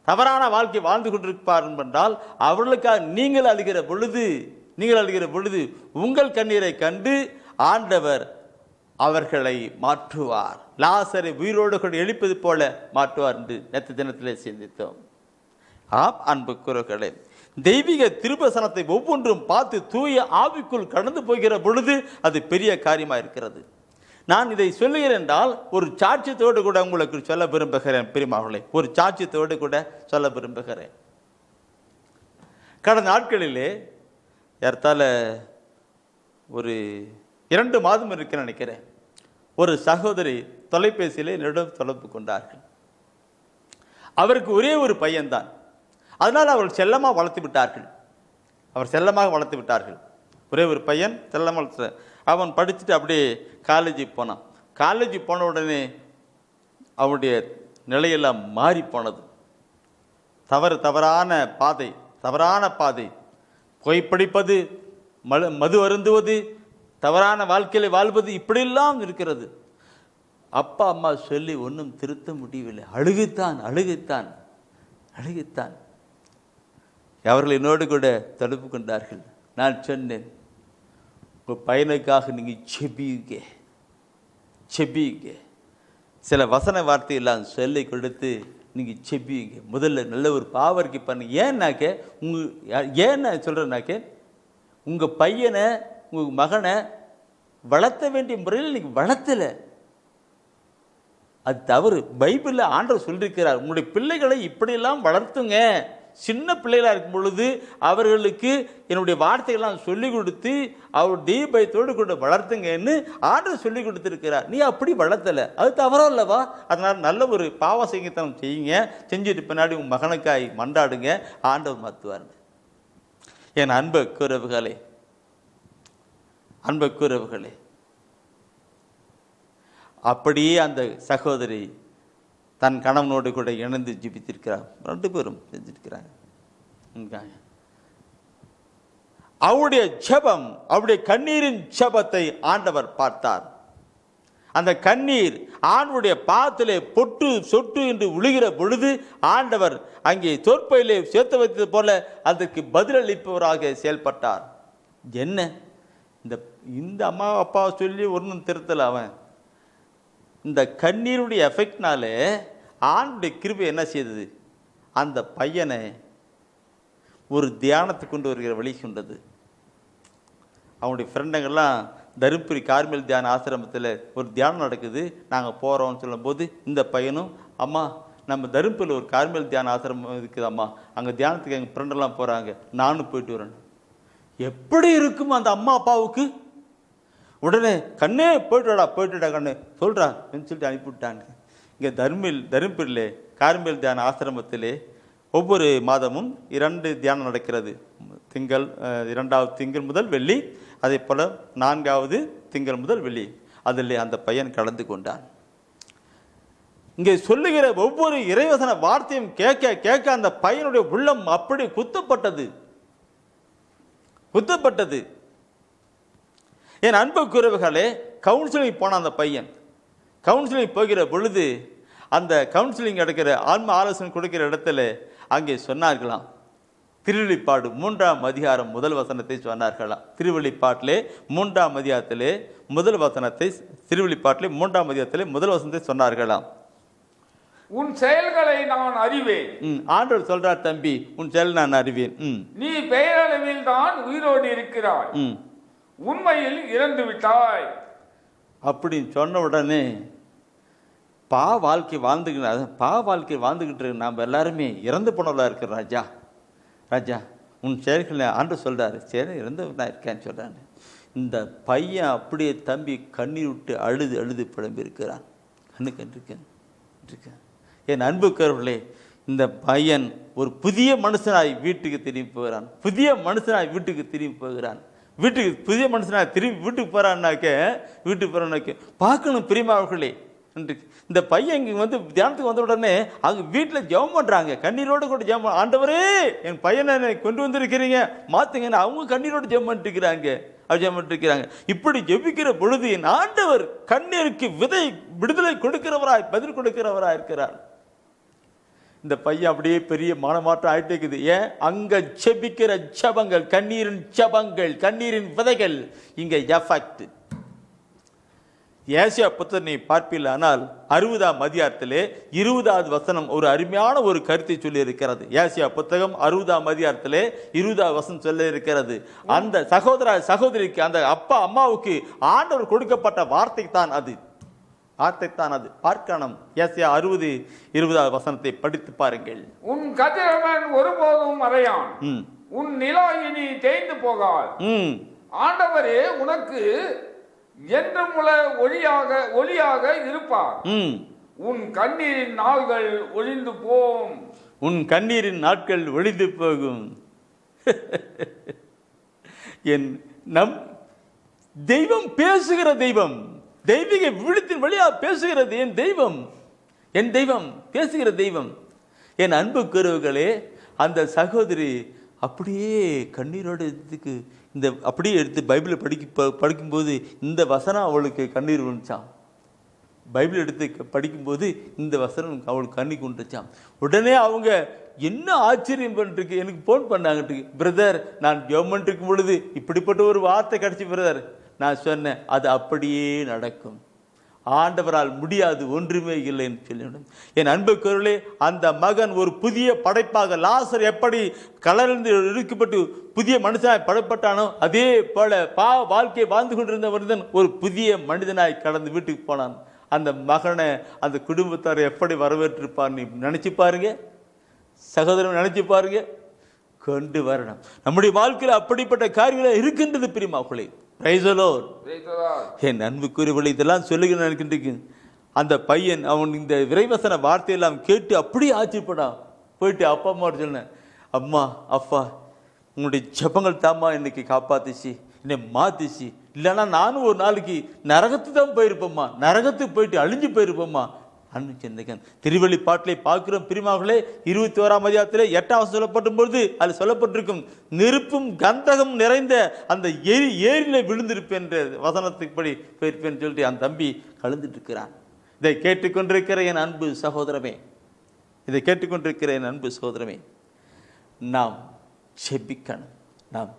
தவறான வாழ்க்கை வாழ்ந்து கொண்டிருப்பார்கள் என்றால் அவர்களுக்காக நீங்கள் அழுகிற பொழுது உங்கள் கண்ணீரை கண்டு ஆண்டவர் அவர்களை மாற்றுவார். லாசரை உயிரோடு கொண்டு எழுப்பது போல மாற்றுவார் என்று நேற்று தினத்திலே சிந்தித்தோம். ஆம் அன்புக்குரியவர்களே, தெய்வீக திருவசனத்தை ஒவ்வொன்றும் பார்த்து தூய ஆவிக்குள் கடந்து போகிற பொழுது அது பெரிய காரியமாக இருக்கிறது. நான் இதை சொல்லுகிறேன் என்றால் ஒரு சாட்சியத்தோடு கூட உங்களுக்கு சொல்ல விரும்புகிறேன். பெரியமாவளை ஒரு சாட்சியத்தோடு கூட சொல்ல விரும்புகிறேன். கடந்த நாட்களிலே ஏறத்தாழ ஒரு 2 மாதம் இருக்க நினைக்கிறேன், ஒரு சகோதரி தொலைபேசியிலே என்னிடம் தொடர்பு கொண்டார்கள். அவருக்கு ஒரே ஒரு பையன்தான். அதனால் அவர்கள் செல்லமாக வளர்த்து விட்டார்கள். ஒரே ஒரு பையன் செல்லமாக வளர்த்து. அவன் படிச்சுட்டு அப்படியே காலேஜுக்கு போனான். காலேஜ் போன உடனே அவனுடைய நிலையெல்லாம் மாறி போனது. தவறான பாதை, புகைப்பிடிப்பது, மது அருந்துவது, தவறான வாழ்க்கையில் வாழ்வது, இப்படியெல்லாம் இருக்கிறது. அப்பா அம்மா சொல்லி ஒன்றும் திருத்த முடியவில்லை. அழுகுத்தான். அவர்கள் என்னோடு கூட தடுப்பு கொண்டார்கள். நான் சொன்னேன், உங்கள் பையனுக்காக நீங்கள் செபியுங்க. சில வசன வார்த்தையெல்லாம் சொல்லி கொடுத்து நீங்கள் செபியுங்க. முதல்ல நல்ல ஒரு பாவர்க்கு பண்ணுங்க. ஏன் நான் சொல்கிறேன்னாக்க, உங்கள் பையனை, உங்கள் மகனை வளர்த்த வேண்டிய முறையில் நீங்கள் வளர்த்தலை. அது தவறு. பைபிளில் ஆண்டவர் சொல்லியிருக்கிறார், உங்களுடைய பிள்ளைகளை இப்படியெல்லாம் வளர்த்துங்க. சின்ன பிள்ளைகளாக இருக்கும் பொழுது அவர்களுக்கு என்னுடைய வார்த்தைகள்லாம் சொல்லிக் கொடுத்து அவர் தெய்வ பயத்தோடு கொண்டு வளர்த்துங்கன்னு ஆண்டவர் சொல்லி கொடுத்துருக்கிறார். நீ அப்படி வளர்த்தலை, அது தவறோ இல்லவா? அதனால் நல்ல ஒரு பாவ சங்கீதம் செய்யுங்க. செஞ்சுட்டு பின்னாடி உங்கள் மகனுக்காய் மன்றாடுங்க, ஆண்டவர் மாற்றுவாருங்க. என் அன்பு கூறவுகளே, அப்படியே அந்த சகோதரி தன் கணவனோடு கூட இணைந்து ஜெபித்திருக்கிறார். 2 பேரும் செஞ்சிருக்கிறாங்க. அவருடைய ஜெபம், அவருடைய கண்ணீரின் ஜெபத்தை ஆண்டவர் பார்த்தார். அந்த கண்ணீர் ஆண்டுடைய பாத்திலே பொட்டு சொட்டு என்று விழுகிற பொழுது ஆண்டவர் அங்கே தோற்பையிலே சேர்த்து வைத்தது போல அதற்கு பதிலளிப்பவராக செயல்பட்டார். என்ன இந்த அம்மா அப்பா சொல்லி ஒன்றும் திருத்தல, அவன் இந்த கண்ணீருடைய எஃபெக்ட்னாலே ஆண்டுடைய கிருபை என்ன செய்தது, அந்த பையனை ஒரு தியானத்துக்கு கொண்டு வருகிற வழி கொண்டது. அவனுடைய ஃப்ரெண்டுங்கள்லாம் தருமபுரி கார்மேல் தியான ஆசிரமத்தில் ஒரு தியானம் நடக்குது, நாங்கள் போகிறோம்னு சொல்லும்போது இந்த பையனும், அம்மா நம்ம தருமபுரியில் ஒரு கார்மேல் தியான ஆசிரமம் இருக்குது அம்மா, அங்கே தியானத்துக்கு எங்கள் ஃப்ரெண்டெல்லாம் போகிறாங்க, நானும் போயிட்டு வரேன். எப்படி இருக்கும் அந்த அம்மா அப்பாவுக்கு? உடனே கண்ணே போயிட்டுடா கண்ணு சொல்கிறா சொல்லிட்டு அனுப்பிவிட்டாங்க. இங்கே தருமபுரியிலே கார்மேல் தியான ஆசிரமத்திலே ஒவ்வொரு மாதமும் 2 தியானம் நடக்கிறது. இரண்டாவது திங்கள் முதல் வெள்ளி, அதே போல் 4வது திங்கள் முதல் வெள்ளி. அதில் அந்த பையன் கலந்து கொண்டான். இங்கே சொல்லுகிற ஒவ்வொரு இறைவசன வார்த்தையும் கேட்க கேட்க அந்த பையனுடைய உள்ளம் அப்படி குத்தப்பட்டது. என் அன்புக்குரியவர்களே, கவுன்சிலிங் போன அந்த பையன் கவுன்சிலிங் போகிற பொழுது அந்த கவுன்சிலிங் எடுக்கிற ஆன்ம ஆலோசனை கொடுக்கிற இடத்துல அங்கே சொன்னார்களாம், திருவெளிப்பாடு 3ஆம் அதிகாரம் முதல் வசனத்தை சொன்னார்களாம். திருவெளிப்பாட்டிலே 3ஆம் அதிகாரத்திலே முதல் வசனத்தை, திருவெளிப்பாட்டிலே 3ஆம் அதிகாரத்திலே முதல் வசனத்தை சொன்னார்களாம். உன் செயல்களை நான் அறிவேன். ஆண்டவர் சொல்றார், தம்பி உன் செயல் நான் அறிவேன். நீ பெயரளவில் தான் உயிரோடு இருக்கிறாய், உண்மையில் இறந்து விட்டாய் அப்படின்னு சொன்ன உடனே வாழ்க்கை வாழ்ந்துகிட்டு நாம் எல்லாருமே இறந்து போனவர்களா இருக்கிற ராஜா உன் செயல்களை ஆண்டு சொல்றாரு, சரி இறந்தவனா இருக்கேன்னு சொல்றாரு. இந்த பையன் அப்படியே தம்பி கண்ணீர் விட்டு அழுது புலம்பி இருக்கிறான். கண்ணுக்கேன். என் அன்புக்கர்களே, இந்த பையன் ஒரு புதிய மனுஷனாய் வீட்டுக்கு திரும்பி போகிறான். வீட்டுக்கு புதிய மனுஷனாக திரும்பி வீட்டுக்கு போகிறான்னாக்க பார்க்கணும் பிரியமானவர்களே. இந்த பையன் இங்கே வந்து தியானத்துக்கு வந்த உடனே அவங்க வீட்டில் ஜெபம் பண்ணுறாங்க, கண்ணீரோடு கூட ஜெபம், ஆண்டவரே என் பையனை கொண்டு வந்திருக்கிறீங்க மாற்றுங்கன்னு அவங்க கண்ணீரோடு ஜெபம் பண்ணிட்டுருக்கிறாங்க. இப்படி ஜெபிக்கிற பொழுது என் ஆண்டவர் கண்ணீருக்கு விடுதலை கொடுக்கிறவராய் பதில் கொடுக்கிறவராய் இருக்கிறார். இந்த பையன் அப்படியே பெரிய மானமாற்றம் ஆயிட்டே இருக்குது. ஏன்? அங்க செபிக்கிற ஜெபங்கள், கண்ணீரின் விதைகள் இங்க எஃபெக்ட். ஏசியா புத்தகத்தை பார்ப்பில்லை, ஆனால் 60ஆம் அதிகாரத்திலே 20வது வசனம் ஒரு அருமையான ஒரு கருத்தை சொல்லி இருக்கிறது. ஏசியா புத்தகம் 60ஆம் அதிகாரத்திலே 20வது வசனம் சொல்லி இருக்கிறது. அந்த சகோதரிக்கு, அந்த அப்பா அம்மாவுக்கு ஆண்டவர் கொடுக்கப்பட்ட வார்த்தை தான் அது. பார்க்கணும். ஏசியா 60:20வது வசனத்தை படித்து பாருங்கள். உன் கதிரவன் ஒருபோதும் மறையான், உன் நிலா இனி தேய்ந்து போகாது. ஆண்டவரே உனக்கு என்றும் ஒளியாக இருப்பார். உன் கண்ணீரின் நாட்கள் ஒழிந்து போகும். என் நம் தெய்வம் பேசுகிற தெய்வம், தெய்வீக விழுத்தின் வழியா பேசுகிறது என் தெய்வம் பேசுகிற தெய்வம். என் அன்புக்குரியவர்களே, அந்த சகோதரி அப்படியே கண்ணீரோடு அப்படியே எடுத்து பைபிளை படிக்கும்போது இந்த வசனம் அவளுக்கு கண்ணீர் வந்துச்சான். பைபிள் எடுத்து படிக்கும்போது இந்த வசனம் அவளுக்கு கண்ணீர் கொண்டுச்சான். உடனே அவங்க என்ன ஆச்சரியம் பண்ணிருக்கு, எனக்கு ஃபோன் பண்ணாங்க, பிரதர் நான் ஜெபம் இருக்கும் பொழுது இப்படிப்பட்ட ஒரு வார்த்தை கிடைச்சி பிரதர். நான் சொன்னேன், அது அப்படியே நடக்கும், ஆண்டவரால் முடியாது ஒன்றுமே இல்லை என்று சொல்லிவிடும். என் அன்புக்குரியவர்களே, அந்த மகன் ஒரு புதிய படைப்பாக, லாசர் எப்படி கலர்ந்து இழுக்கப்பட்டு புதிய மனுஷனாய் படைப்பட்டானோ அதே போல வாழ்க்கையை வாழ்ந்து கொண்டிருந்த மனிதன் ஒரு புதிய மனிதனாய் கடந்து வீட்டுக்கு போனான். அந்த மகனை அந்த குடும்பத்தார் எப்படி வரவேற்றிருப்பார் நினைச்சு பாருங்க, சகோதரன் நினைச்சு பாருங்க. கொண்டு வரணும். நம்முடைய வாழ்க்கையில் அப்படிப்பட்ட காரியங்கள் இருக்கின்றது பிரியமாக்களே. என் அன்புக்குரியவர்களே, இதெல்லாம் சொல்லுகிற நினைக்கின்றேன். அந்த பையன் அவன் இந்த விரைவசன வார்த்தையெல்லாம் கேட்டு அப்படியே ஆச்சரியப்படான். போயிட்டு அப்பா அம்மா சொன்னேன், அம்மா அப்பா உங்களுடைய ஜெபங்கள் தாம்மா இன்னைக்கு காப்பாத்துச்சு, என்னை மாத்துச்சு. இல்லைன்னா நானும் ஒரு நாளைக்கு நரகத்துக்கு தான் போயிருப்போம்மா, நரகத்துக்கு போயிட்டு அழிஞ்சு போயிருப்போம்மா. திருவெளிப்பாட்டிலே பார்க்கிறோம் பிரியமானவர்களே, 21ஆம் அதிகாரத்திலே 8ஆம் சொல்லப்படும் பொழுது அது சொல்லப்பட்டிருக்கும், நெருப்பும் கந்தகம் நிறைந்த அந்த ஏரியில விழுந்திருப்பேன் என்ற வசனத்துக்குப்படி போயிருப்பேன் சொல்லிட்டு அந்த தம்பி கலந்துட்டு இருக்கிறான். இதை கேட்டுக்கொண்டிருக்கிற என் அன்பு சகோதரமே, இதை கேட்டுக்கொண்டிருக்கிற என் அன்பு சகோதரமே, நாம்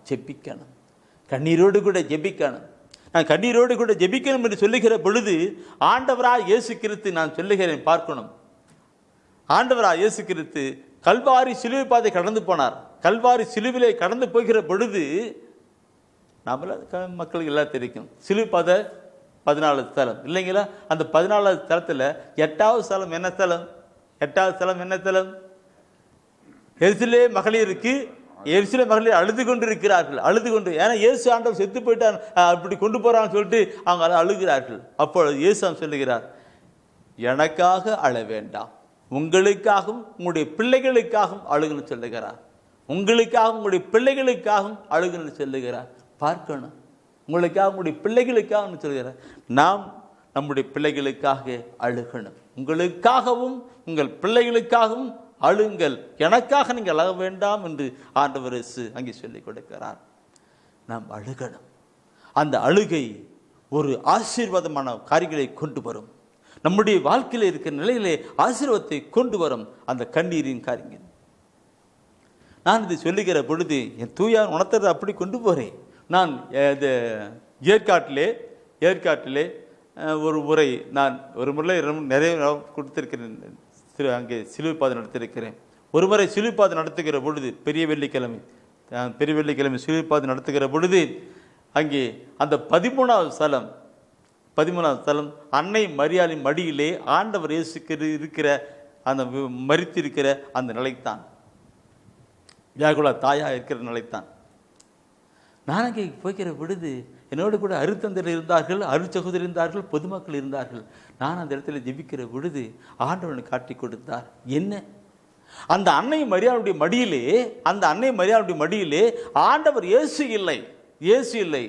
ஜெபிக்கணும், கண்ணீரோடு கூட ஜெபிக்கணும். நான் கண்ணீரோடு கூட ஜெபிக்கணும் என்று சொல்லுகிற பொழுது ஆண்டவராய் இயேசு கிறிஸ்து நான் சொல்லுகிறேன் பார்க்கணும். ஆண்டவராய் இயேசு கிறிஸ்து கல்வாரி சிலுவை பாதை கடந்து போனார். கல்வாரி சிலுவிலே கடந்து போகிற பொழுது நம்மள மக்களுக்கு எல்லாம் தெரியும், சிலுவை பாதை 14 ஸ்தலம் இல்லைங்களா? அந்த 14வது ஸ்தலத்தில் 8வது ஸ்தலம் என்ன ஸ்தலம்? 8வது ஸ்தலம் என்ன ஸ்தலம்? எருசலே மகளிருக்கு, எருசலே மகளிர் அழுது கொண்டு இருக்கிறார்கள், அழுது கொண்டு. ஏன்னா இயேசு ஆண்டவர் செத்து போயிட்டான், அப்படி கொண்டு போறான்னு சொல்லிட்டு அவங்க அழுகிறார்கள். அப்பொழுது இயேசு சொல்லுகிறார், எனக்காக அழ வேண்டாம், உங்களுக்காகவும் உங்களுடைய பிள்ளைகளுக்காகவும் அழுகுன்னு சொல்லுகிறார். உங்களுக்காகவும் உங்களுடைய பிள்ளைகளுக்காகவும் அழுகுன்னு சொல்லுகிறார். பார்க்கணும், உங்களுக்காக உங்களுடைய பிள்ளைகளுக்காக சொல்கிறார். நாம் நம்முடைய பிள்ளைகளுக்காக அழுகணும். உங்களுக்காகவும் உங்கள் பிள்ளைகளுக்காகவும் அழுங்கள், எனக்காக நீங்கள் அழக வேண்டாம் என்று ஆண்டவர் அங்கே சொல்லிக் கொடுக்கிறார். நாம் அழுகணும். அந்த அழுகை ஒரு ஆசீர்வாதமான காரியங்களை கொண்டு வரும். நம்முடைய வாழ்க்கையில் இருக்கிற நிலையிலே ஆசீர்வாதத்தை கொண்டு வரும் அந்த கண்ணீரின் காரியங்கள். நான் இதை சொல்லுகிற பொழுது என் தூயார் உணர்த்ததை அப்படி கொண்டு போகிறேன். நான் ஏற்காட்டிலே ஒரு முறை நான் ஒரு முறை நிறைய கொடுத்திருக்கிறேன், அங்கே சிலுவை பாதை நடத்தியிருக்கிறேன். ஒரு முறை சிலுவை பாதை நடத்துகிற பொழுது பெரிய வெள்ளிக்கிழமை சிலுவை பாதை நடத்துகிற பொழுது அங்கே அந்த 13வது ஸ்தலம் அன்னை மரியாளின் மடியிலே ஆண்டவர் இயேசுக்கு இருக்கிற அந்த மரித்திருக்கிற அந்த நிலைத்தான், வியாகுலா தாயா இருக்கிற நிலைத்தான். நான் அங்கே போய்கிற பொழுது என்னோடு கூட அருத்தந்தர் இருந்தார்கள், அருச்சகோதரர் இருந்தார்கள், பொதுமக்கள் இருந்தார்கள். நான் அந்த இடத்துல ஜெபிக்கிற பொழுது ஆண்டவனை காட்டி கொடுத்தார். என்ன, அந்த அன்னை மரியாளுடைய மடியிலே ஆண்டவர் இயேசு இல்லை,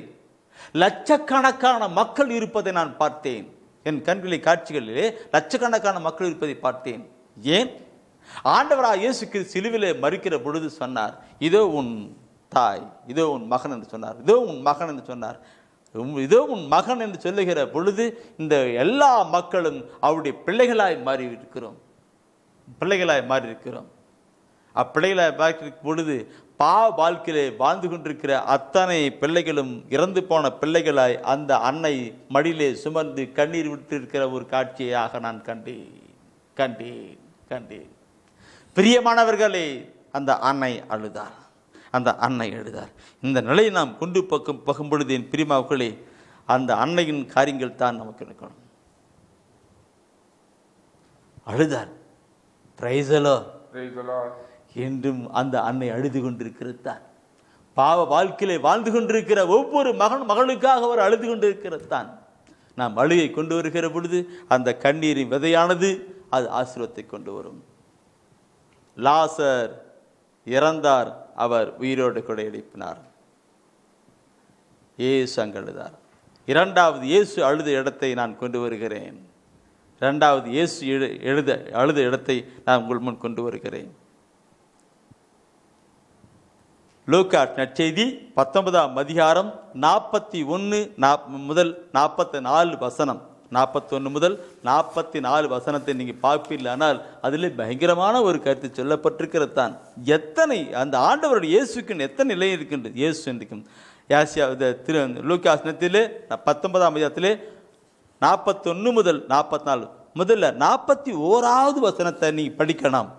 லட்சக்கணக்கான மக்கள் இருப்பதை நான் பார்த்தேன். என் கண்களை காட்சிகளிலே லட்சக்கணக்கான மக்கள் இருப்பதை பார்த்தேன். ஏன்? ஆண்டவராக இயேசுக்கு சிலுவிலே மறிக்கிற பொழுது சொன்னார், இதோ உன் தாய், இதோ உன் மகன் என்று சொன்னார். இதோ உன் மகன் என்று சொன்னார். இதோ உன் மகன் என்று சொல்லுகிற பொழுது இந்த எல்லா மக்களும் அவருடைய பிள்ளைகளாய் மாறி இருக்கிறோம். அப்பிள்ளைகளாய் மாறி பொழுது வாழ்க்கையிலே வாழ்ந்து கொண்டிருக்கிற அத்தனை பிள்ளைகளும் இறந்து போன பிள்ளைகளாய் அந்த அன்னை மடியிலே சுமந்து கண்ணீர் விட்டு இருக்கிற ஒரு காட்சியாக நான் கண்டேன். பிரியமானவர்களே, அந்த அன்னை அழுதார். இந்த நிலையை நாம் கொண்டு போகும் பொழுது என் பிரியமானவர்களே, அந்த அன்னையின் காரியங்கள் தான் நமக்கு இருக்கணும். அழுதார். Praise the Lord. என்றும் அந்த அன்னை அழுது கொண்டிருக்கிறது தான். பாவ வாழ்க்கையிலே வாழ்ந்து கொண்டிருக்கிற ஒவ்வொரு மகளுக்காக அவர் அழுது கொண்டிருக்கிறது தான். நாம் அழுகை கொண்டு வருகிற பொழுது அந்த கண்ணீரின் விதையானது அது ஆசீர்வாதத்தை கொண்டு வரும். லாசர் இறந்தார், அவர் உயிரோடு கூட எழுப்பினார். இயேசு அங்கு அழுதார். இரண்டாவது இயேசு அழுத இடத்தை நான் கொண்டு வருகிறேன். இரண்டாவது இயேசு அழுத இடத்தை நான் உங்கள் முன் கொண்டு வருகிறேன். லூக்கா நற்செய்தி 19ஆம் அதிகாரம் 41 முதல் 44 வசனம், 41 முதல் 44 வசனத்தை நீங்கள் பார்ப்பீர்களானால் அதில் பயங்கரமான ஒரு கருத்து சொல்லப்பட்டிருக்கிறது தான். எத்தனை அந்த ஆண்டவருடைய இயேசுக்கு எத்தனை நிலை இருக்கின்றது. இயேசு இருக்கும் லூக்கா நற்செய்தியிலே 19ஆம் அதிகாரத்திலே 41 முதல் 44, முதல்ல 41வது வசனத்தை நீ படிக்கணும்.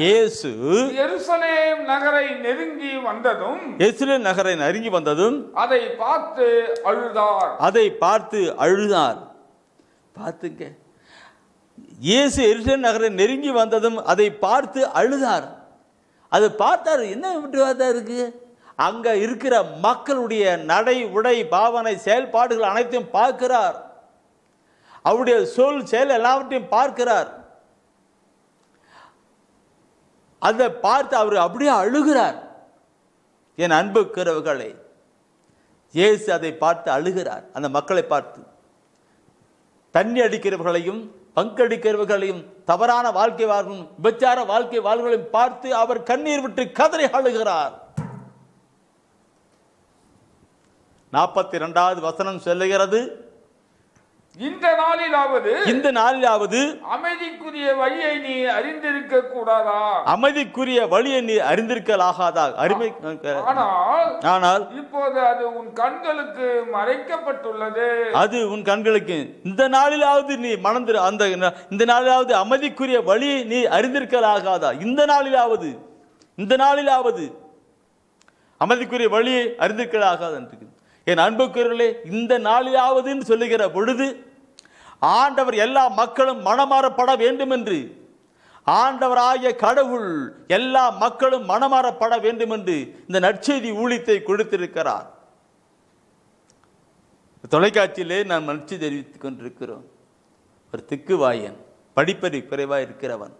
இயேசு எருசலேம் நகரை நெருங்கி வந்ததும் அதை பார்த்து அழுதார். பார்த்துங்க, இயேசு எருசலேம் நகரை நெருங்கி வந்ததும் அதை பார்த்து அழுதார். அதை பார்த்தாரு. என்ன விட்டு இருக்கு? அங்க இருக்கிற மக்களுடைய நடை, உடை, பாவனை, செயல்பாடுகள் அனைத்தையும் பார்க்கிறார். அவருடைய சொல், செயல் எல்லாவற்றையும் பார்க்கிறார். அதை பார்த்து அவர் அப்படியே அழுகிறார். என் அன்புக்குறவர்களே, இயேசு அதை பார்த்து அழுகிறார். அந்த மக்களை பார்த்து, தண்ணி அடிக்கிறவர்களையும் பங்கெடுக்கிறவர்களையும் தவறான வாழ்க்கை வாழ்வும் விபச்சார வாழ்க்கை வாழ்வுகளையும் பார்த்து அவர் கண்ணீர் விட்டு கதறி அழுகிறார். 42வது வசனம் சொல்லுகிறது, இந்த நாளிலாவது அமைதிக்குரிய வழியை நீ அறிந்திருக்க கூடாதா? அமைதிக்குரிய வழியை நீ அறிந்திருக்கலாகாதா? ஆனால் இப்போது அது உன் கண்களுக்கு மறைக்கப்பட்டுள்ளது. அது உன் கண்களுக்கு இந்த நாளிலாவது நீ மணந்து அந்த இந்த நாளிலாவது அமைதிக்குரிய வழியை நீ அறிந்திருக்கலாகாதா? இந்த நாளிலாவது அமைதிக்குரிய வழியை அறிந்திருக்கலாகாதா என்று என் அன்புக்குரியவர்களே, இந்த நாளிலாவது சொல்லுகிற பொழுது ஆண்டவர் எல்லா மக்களும் மனமாறப்பட வேண்டும் என்று, ஆண்டவராகிய கடவுள் எல்லா மக்களும் மனமாறப்பட வேண்டும் என்று இந்த நற்செய்தி ஊழியத்தை கொடுத்திருக்கிறார். தொலைக்காட்சியிலே நான் மகிழ்ச்சி தெரிவித்துக் கொண்டிருக்கிறோம். ஒரு திக்குவாயன், படிப்பறிவு குறைவாக இருக்கிறவன்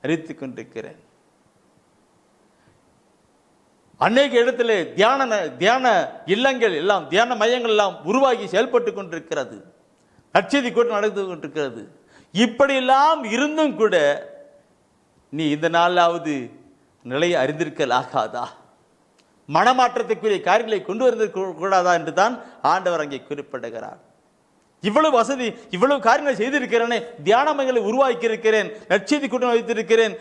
அறிவித்துக் கொண்டிருக்கிறேன். அநேக இடத்திலே தியான இல்லங்கள் எல்லாம், தியான மையங்கள் எல்லாம் உருவாகி செயல்பட்டு கொண்டிருக்கிறது. நற்செய்தி கூட்டம் நடந்து கொண்டிருக்கிறது. இப்படியெல்லாம் இருந்தும் கூட நீ இந்த நாளாவது நிலையை அறிந்திருக்கலாகாதா? மனமாற்றத்துக்குரிய காரியங்களை கொண்டு வருவதற்கு கூடாதா என்று தான் ஆண்டவர் அங்கே குறிப்பிடுகிறார். இவ்வளவு வசதி, இவ்வளவு காரியங்களை செய்திருக்கிறேனே, தியான மையங்களை உருவாக்கி இருக்கிறேன், நற்செய்தி கூட்டம் வைத்திருக்கிறேன்,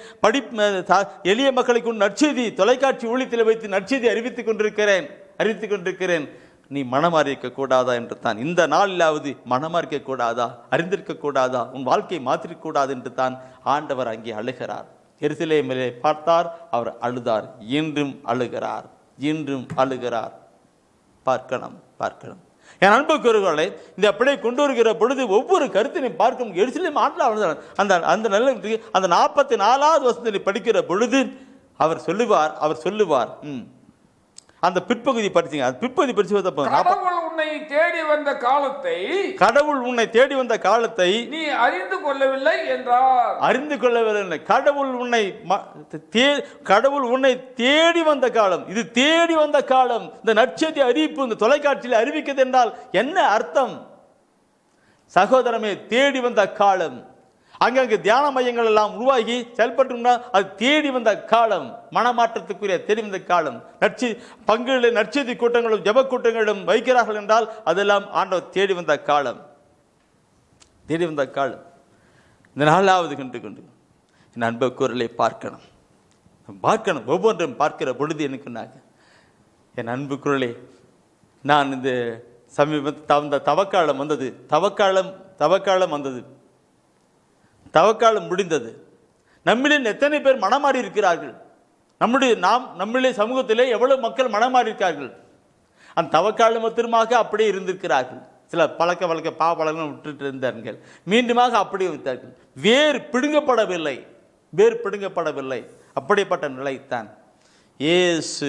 எளிய மக்களை கொண்டு நற்செய்தி தொலைக்காட்சி ஊழியத்தில் வைத்து நற்செய்தி அறிவித்துக் கொண்டிருக்கிறேன். நீ மனமாறிக்க கூடாதா என்று தான், இந்த நாளிலாவது மனமாறிக்க கூடாதா, அறிந்திருக்க கூடாதா, உன் வாழ்க்கையை மாற்றிருக்க கூடாது என்று தான் ஆண்டவர் அங்கே அழுகிறார். எருசலேமிலே பார்த்தார், அவர் அழுதார். இன்றும் அழுகிறார். பார்க்கணும். என் அன்புக்குரியவர்களே, இந்த அப்படியே கொண்டு வருகிற பொழுது ஒவ்வொரு கருத்தினையும் பார்க்கும். எருசலேம் ஆண்டவர் அந்த நல்ல அந்த 44வது வசனத்தை படிக்கிற பொழுது அவர் சொல்லுவார் அந்த பிற்பகுதி படிச்சீங்க. அந்த பிற்பகுதி படிச்சு கடவுள் உன்னை தேடி வந்த காலத்தை நீ அறிந்து கொள்ளவில்லை என்றார். கடவுள் உன்னை தேடி வந்த காலம், இது தேடி வந்த காலம். இந்த நற்செய்தி அறிவிப்பு இந்த தொலைக்காட்சியில் அறிவிக்கிறது என்றால் என்ன அர்த்தம்? சகோதரமே, தேடி வந்த காலம். அங்கங்கே தியான மையங்கள் எல்லாம் உருவாகி செயல்பட்டு அது தேடி வந்த காலம், மனமாற்றத்துக்குரிய தேடி வந்த காலம். நற்செய்தி கூட்டங்களும் ஜெப கூட்டங்களும் வைக்கிறார்கள் என்றால் அதெல்லாம் ஆண்டவர் தேடி வந்த காலம். இந்த நாளாவது கொண்டு என் அன்பு குரலை பார்க்கணும். ஒவ்வொன்றும் பார்க்கிற பொழுது எனக்கு என் அன்பு குரலை, நான் இந்த சமீபத்தில் தவக்காலம் வந்தது. தவக்காலம் முடிந்தது. நம்மிலே எத்தனை பேர் மனமாறி இருக்கிறார்கள்? நம்முடைய சமூகத்திலே எவ்வளவு மக்கள் மனமாறி இருக்கிறார்கள்? அந்த தவக்காலம் மாத்திரமாக அப்படியே இருந்திருக்கிறார்கள். சில பழக்க பாவப்பழக்கம் விட்டுட்டு இருந்தார்கள், மீண்டுமாக அப்படியே வைத்தார்கள். வேர் பிடுங்கப்படவில்லை. அப்படிப்பட்ட நிலைத்தான். இயேசு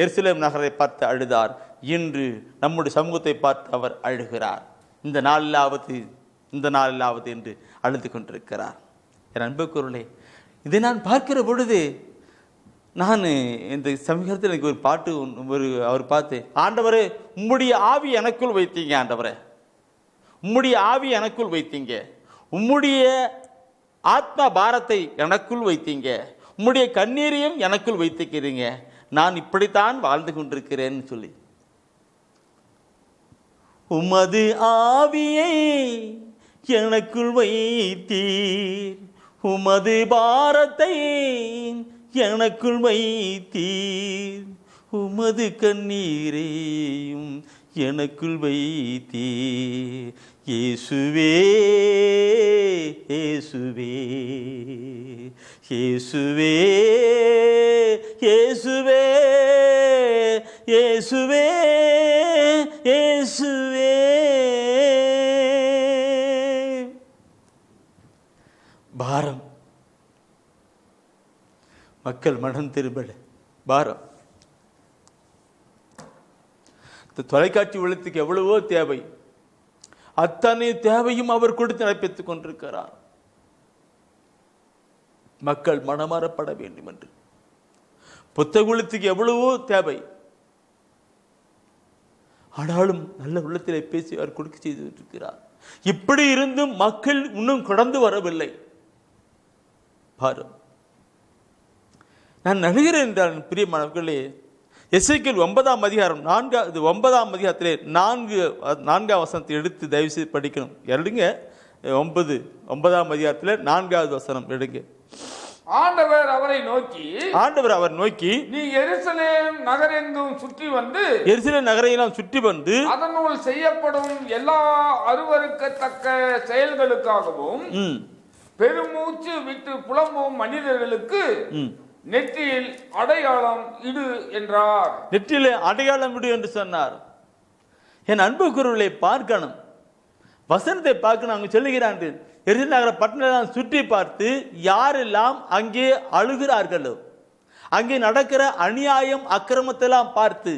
எருசலேம் நகரை பார்த்து அழுதார். இன்று நம்முடைய சமூகத்தை பார்த்து அவர் அழுகிறார். இந்த நாளிலாவது என்று அழுது கொண்டிருக்கிறார். என் அன்புக்குரியவர்களே, இதை நான் பார்க்கிற பொழுது நான் இந்த சமீபத்தில் எனக்கு ஒரு பாட்டு அவர் பார்த்து, ஆண்டவரே உம்முடைய ஆவி எனக்குள் வைத்தீங்க, ஆண்டவரே உம்முடைய ஆவி எனக்குள் வைத்தீங்க, உம்முடைய ஆத்மா பாரத்தை எனக்குள் வைத்தீங்க, உம்முடைய கண்ணீரையும் எனக்குள் வைத்திருக்கிறீங்க, நான் இப்படித்தான் வாழ்ந்து கொண்டிருக்கிறேன்னு சொல்லி, உமது ஆவியை எனக்குள் வைத்தீர், உமது பாரத்தை எனக்குள் வைத்தீர், உமது கண்ணீரையும் எனக்குள் வைத்தீர், இயேசுவே இயேசுவே இயேசுவே இயேசுவே இயேசுவே இயேசுவே. பாரம், மக்கள் மனம் திரும்பல, பாரம். இந்த தொலைக்காட்சி ஊழியத்துக்கு எவ்வளவோ தேவை, அத்தனை தேவையும் அவர் கொடுத்து நடப்பித்துக் கொண்டிருக்கிறார். மக்கள் மனமாறப்பட வேண்டும் என்று. புத்தக ஊழியத்துக்கு எவ்வளவோ தேவை, ஆனாலும் நல்ல உள்ளத்திலே பேசி அவர் கொடுக்க செய்து இருக்கிறார். இப்படி இருந்தும் மக்கள் இன்னும் கடந்து வரவில்லை. பாரு, நான் நடுகிறேன் என்றால் பிரியமானவர்களே, எசேக்கியேல் 9ஆம் அதிகாரம் 9ஆம் அதிகாரத்திலே 4ஆம் வசனத்தை எடுத்து தயவு செய்து படிக்கணும். எடுங்க. 9ஆம் அதிகாரத்தில் 4வது வசனம் எடுங்க. ஆண்டவர் அவரை நோக்கி, நீ எருசலேம் நகரெங்கும் சுற்றி வந்து, எருசலேம் நகரையெல்லாம் சுற்றி வந்து, அதனுள் செய்யப்படும் எல்லா அருவருக்கத்தக்க செயல்களுக்காகவும் பெருமூச்சு விட்டு புலம்பும் மனிதர்களுக்கு நெற்றியில் அடையாளம் இடு என்றார். நெற்றியிலே அடையாளம் இடு என்று சொன்னார். என் அன்புக்குரியவர்களை பார்க்கணும், வசனத்தை பார்க்கணும். அங்கு சொல்லுகிறான், எருசலேம் நகர பட்டணம் சுற்றி பார்த்து யாரெல்லாம் அங்கே அழுகிறார்களோ, அங்கே நடக்கிற அநியாயம் அக்கிரமத்தெல்லாம் பார்த்து,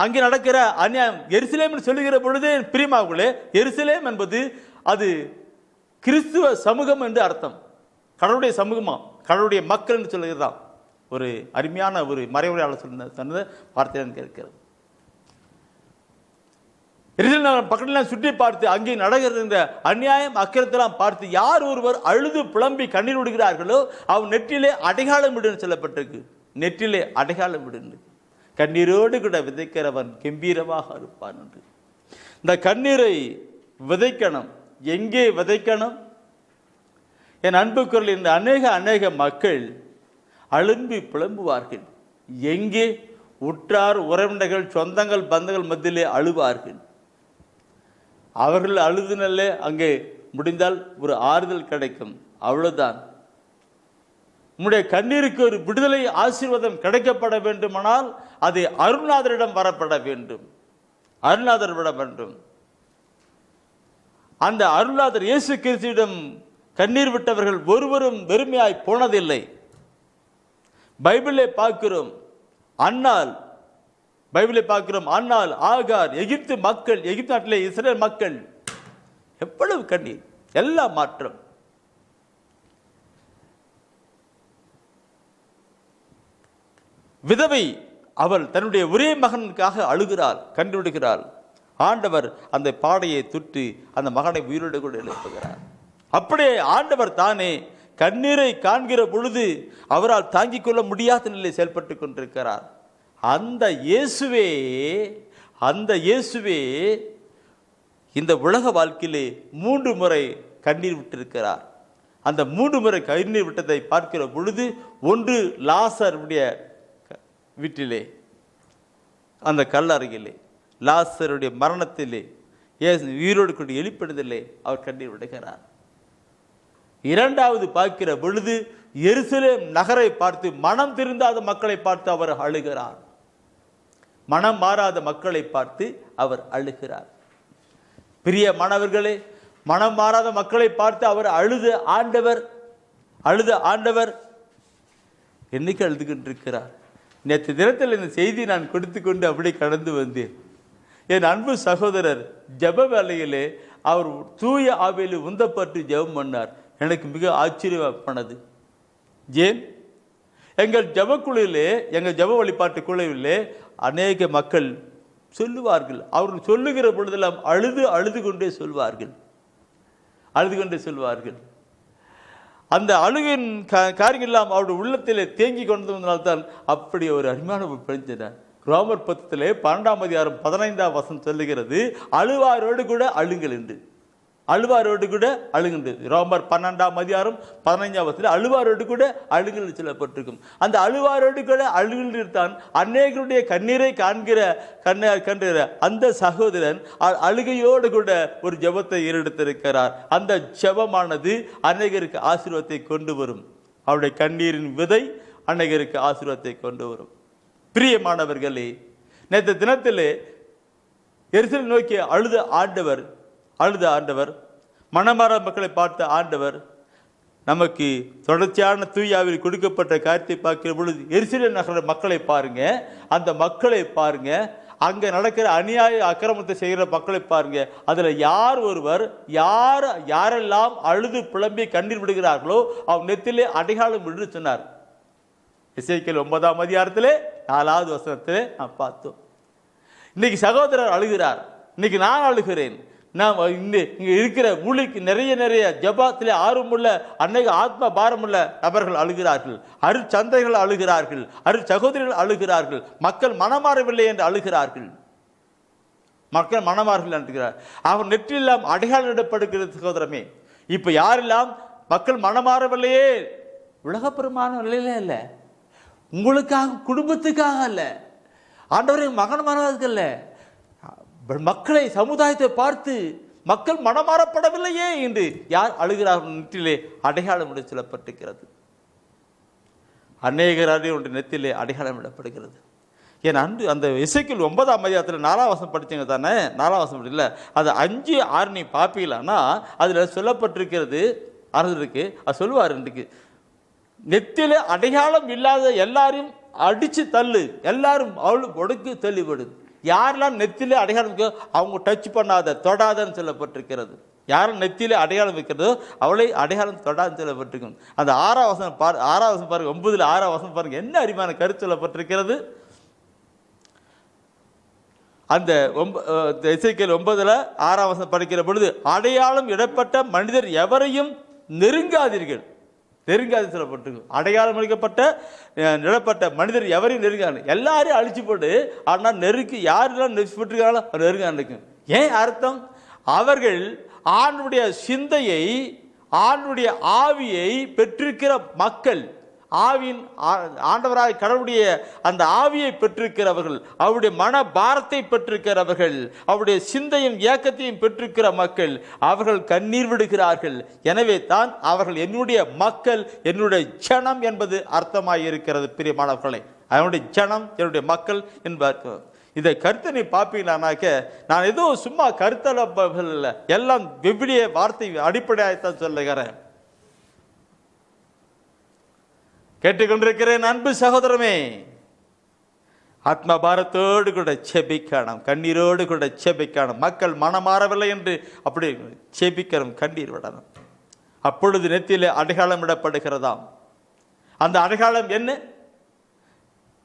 அங்கே நடக்கிற அநியாயம், எருசலேம் சொல்லுகிற பொழுது பிரியமானவர்களே, எருசலேம் என்பது அது கிறிஸ்துவ சமூகம் என்று அர்த்தம். கடவுளுடைய சமூகமா, கடவுளுடைய மக்கள் என்று சொல்லுகிறதாம். ஒரு அருமையான ஒரு மறைவுரையாளர் சொன்னதை வார்த்தைன்னு கேட்கிறது. பக்கத்தெல்லாம் சுற்றி பார்த்து அங்கே நடக்கிற அநியாயம் அக்கிரத்தெல்லாம் பார்த்து யார் ஒருவர் அழுது புலம்பி கண்ணீர் விடுகிறார்களோ அவன் நெற்றிலே அடையாளம் விடுன்னு சொல்லப்பட்டிருக்கு. நெற்றிலே அடையாளம் விடு, கண்ணீரோடு கூட விதைக்கிறவன் கம்பீரமாக இருப்பான் என்று. இந்த கண்ணீரை விதைக்கணும். எங்கே விதைக்கணும்? என் அன்புக்குரியவர்களே, இந்த அநேக மக்கள் அழும்பி புலம்புவார்கள். எங்கே? உற்றார் உறவினர்கள் சொந்தங்கள் பந்தங்கள் மத்தியிலே அழுவார்கள். அவர்கள் அழுதுனல்லே அங்கே முடிந்தால் ஒரு ஆறுதல் கிடைக்கும், அவ்வளவுதான். உம்முடைய கண்ணீருக்கு ஒரு விடுதலை ஆசீர்வாதம் கிடைக்கப்பட வேண்டுமானால் அது அருள்நாதரிடம் வரப்பட வேண்டும். அருள்நாதர் விட வேண்டும். அந்த அருள்நாதர் இயேசு கிறிஸ்துவிடம் கண்ணீர் விட்டவர்கள் ஒருவரும் வெறுமையாய் போனதில்லை. பைபிளை பார்க்கிறோம், அன்னாள், ஆகார், எகிப்து மக்கள், எகிப்து நாட்டிலே இஸ்ரேல் மக்கள் எவ்வளவு கண்ணீர், எல்லா மாற்றம். விதவை அவள் தன்னுடைய ஒரே மகனுக்காக அழுகிறாள், கண்டுவிடுகிறாள். ஆண்டவர் அந்த பாடையை துற்றி அந்த மகனை உயிரோடு கூட எழுப்புகிறார். அப்படியே ஆண்டவர் தானே கண்ணீரை காண்கிற பொழுது அவரால் தாங்கிக் கொள்ள முடியாத நிலையில் செயல்பட்டு கொண்டிருக்கிறார். அந்த இயேசுவே இந்த உலக வாழ்க்கையிலே 3 முறை கண்ணீர் விட்டிருக்கிறார். அந்த 3 முறை கண்ணீர் விட்டதை பார்க்கிற பொழுது, ஒன்று லாசருடைய வீட்டிலே, அந்த கல்லறையிலே, லாசருடைய மரணத்திலே, உயிரோடு கொண்டு எழுப்பிடுதலே அவர் கண்ணீர் விடுகிறார். 2வது பார்க்கிற பொழுது எருசலேம் நகரை பார்த்து, மனம் திருந்தாத மக்களை பார்த்து அவர் அழுகிறார். மனம் மாறாத மக்களை பார்த்து அவர் அழுகிறார். பிரியமானவர்களே, மனம் மாறாத மக்களை பார்த்து அவர் அழுத ஆண்டவர் என்னைக்கு அழுதுகிட்டு இருக்கிறார். நேற்று தினத்தில் இந்த செய்தி நான் கொடுத்து கொண்டு அப்படி கடந்து வந்தேன். என் அன்பு சகோதரர் ஜெப வேளையிலே அவர் தூய ஆவியில் உந்தப்பட்டு ஜெபம் பண்ணார். எனக்கு மிக ஆச்சரியமானது. ஏன்? எங்கள் ஜெபக்குழுவிலே, எங்கள் ஜெப வழிபாட்டு குழுவிலே அநேக மக்கள் சொல்லுவார்கள். அவர்கள் சொல்லுகிற பொழுதெல்லாம் அழுது கொண்டே சொல்வார்கள். அந்த அழுகின் காரியங்கள் எல்லாம் அவருடைய உள்ளத்திலே தேங்கி கொண்டதுனால்தான் அப்படி ஒரு அருமையான பிழைத்தனர். ரோமர் 10 12ஆம் அதிகாரம் 15ஆம் வசனம் சொல்லுகிறது, அழுவாரோடு கூட அழுங்கள் என்று. ரோமர் 12ஆம் அதிகாரம் 15ஆம் வசனத்தில் அழுவாரோடு கூட அழுங்கள் சொல்லப்பட்டிருக்கும். அந்த அழுவாரோடு கூட அழுகில் தான் அநேகருடைய கண்ணீரை காண்கிற அந்த சகோதரன் அழுகையோடு கூட ஒரு ஜெபத்தை ஏறெடுத்திருக்கிறார். அந்த ஜெபமானது அநேகருக்கு ஆசீர்வாதத்தை கொண்டு வரும். அவருடைய கண்ணீரின் விதை அநேகருக்கு ஆசீர்வாதத்தை கொண்டு வரும். பிரியமானவர்களே, நேற்று தினத்திலே எருசலேம் நோக்கி அழுத ஆண்டவர், மனமாற மக்களை பார்த்த ஆண்டவர் நமக்கு தொடர்ச்சியான தூயாவில் கொடுக்கப்பட்ட காரியத்தை பார்க்கிற பொழுது எருசலேம் நகர மக்களை பாருங்க, அந்த மக்களை பாருங்க, அங்க நடக்கிற அநியாய அக்கிரமத்தை செய்கிற மக்களை பாருங்க. அதுல யாரெல்லாம் அழுது புலம்பி கண்ணீர் விடுகிறார்களோ அவங்க நெத்திலே அடையாளம் விடு சொன்னார். எசேக்கியேல் 9ஆம் அதிகாரத்திலே 4வது வசனத்திலே நாம் பார்த்தோம். இன்னைக்கு சகோதரர் அழுகிறார், இன்னைக்கு நான் அழுகிறேன். நாம் இங்கே இருக்கிற ஊழிக்கு நிறைய ஜபாத்திலே ஆர்வமுள்ள அன்னைக்கு ஆத்ம பாரமுள்ள நபர்கள் அழுகிறார்கள், அருட்சந்தைகள் அழுகிறார்கள், அருட்சகோதரிகள் அழுகிறார்கள். மக்கள் மனமாறவில்லை என்று அழுகிறார்கள், மக்கள் மனமாறவில்லை என்கிறார். அவர் நெற்றியெல்லாம் அடையாளம் இடப்படுகிறது சகோதரமே. இப்ப யாரெல்லாம் மக்கள் மனமாறவில்லையே, உலகப்பெருமான நிலையில இல்லை, உங்களுக்காக குடும்பத்துக்காக அல்ல, ஆண்டவரை மகன் மனதுக்கு அல்ல, மக்களை சமுதாயத்தை பார்த்து மக்கள் மனமாறப்படவில்லையே என்று யார் அழுகிறார்கள் நெற்றிலே அடையாளம் இட சொல்லப்பட்டிருக்கிறது. அநேகர் ஒன்று நெத்திலே அடையாளம் இடப்படுகிறது. என் அன்று அந்த எசேக்கியேல் 9ஆம் அதிகாரத்தில் 4ஆம் வசனம் படித்தீங்க தானே, 4ஆம் வசனம் படிக்கல, அது 5:6 நீ பார்ப்பீங்களான்னா அதில் சொல்லப்பட்டிருக்கிறது. இருக்கு அது சொல்லுவார், இன்றைக்கு நெத்திலே அடையாளம் இல்லாத எல்லாரையும் அடிச்சு தள்ளு, எல்லாரும் அவளுக்கு ஒடுக்கு தள்ளிவிடுது. யாரெல்லாம் நெத்திலே அடையாளம் அவங்க டச் பண்ணாத தொடாதன்னு சொல்லப்பட்டிருக்கிறது. யாரும் நெத்திலே அடையாளம் வைக்கிறதோ அவளை அடையாளம் தொடாதுன்னு சொல்லப்பட்டிருக்கும். அந்த 6ஆம் வசனம் பாருங்க, 9ல் 6ஆம் வசனம் பாருங்க, என்ன அறிவான கருத்து சொல்லப்பட்டிருக்கிறது. அந்த எசேக்கியேல் 9ல் 6ஆம் வசனம் படிக்கிற பொழுது, அடையாளம் இடப்பட்ட மனிதர் எவரையும் நெருங்காதீர்கள், நெருங்காது சொல்லப்பட்டிருக்கு. அடையாளம் அளிக்கப்பட்ட நிலப்பட்ட மனிதர் எவரையும் நெருங்காது, எல்லாரையும் அழிச்சு போட்டு ஆனால் நெருக்கி யாரெல்லாம் நெருக்கப்பட்டிருக்காங்களோ நெருங்காது. ஏன் அர்த்தம்? அவர்கள் ஆண்டுடைய சிந்தையை, ஆண்டுடைய ஆவியை பெற்றிருக்கிற மக்கள், ஆவியின் ஆண்டவராய் கடவுளுடைய அந்த ஆவியை பெற்றிருக்கிறவர்கள், அவருடைய மன பாரத்தை பெற்றிருக்கிறவர்கள், அவருடைய சிந்தையும் இயக்கத்தையும் பெற்றிருக்கிற மக்கள், அவர்கள் கண்ணீர் விடுகிறார்கள். எனவே தான் அவர்கள் என்னுடைய மக்கள், என்னுடைய ஜனம் என்பது அர்த்தமாய் இருக்கிறது. பிரியமானவர்களே, அவனுடைய ஜனம் என்னுடைய மக்கள் என்பார்கள். இதை கருத்தை நீ பார்ப்பீங்கன்னாக்க, நான் ஏதோ சும்மா கருத்தல்ல, எல்லாம் விவிலிய வார்த்தை அடிப்படையாகத்தான் சொல்லுகிறேன். கேட்டுக்கொண்டிருக்கிறேன் அன்பு சகோதரமே, ஆத்ம பாரத்தோடு கூட செபிக்கணும், கண்ணீரோடு கூட செபிக்கணும். மக்கள் மனமாறவில்லை என்று அப்படி செபிக்கணும், கண்ணீர் விடணும். அப்பொழுது நெத்தியிலே அடையாளம் இடப்படுகிறதாம். அந்த அடையாளம் என்ன?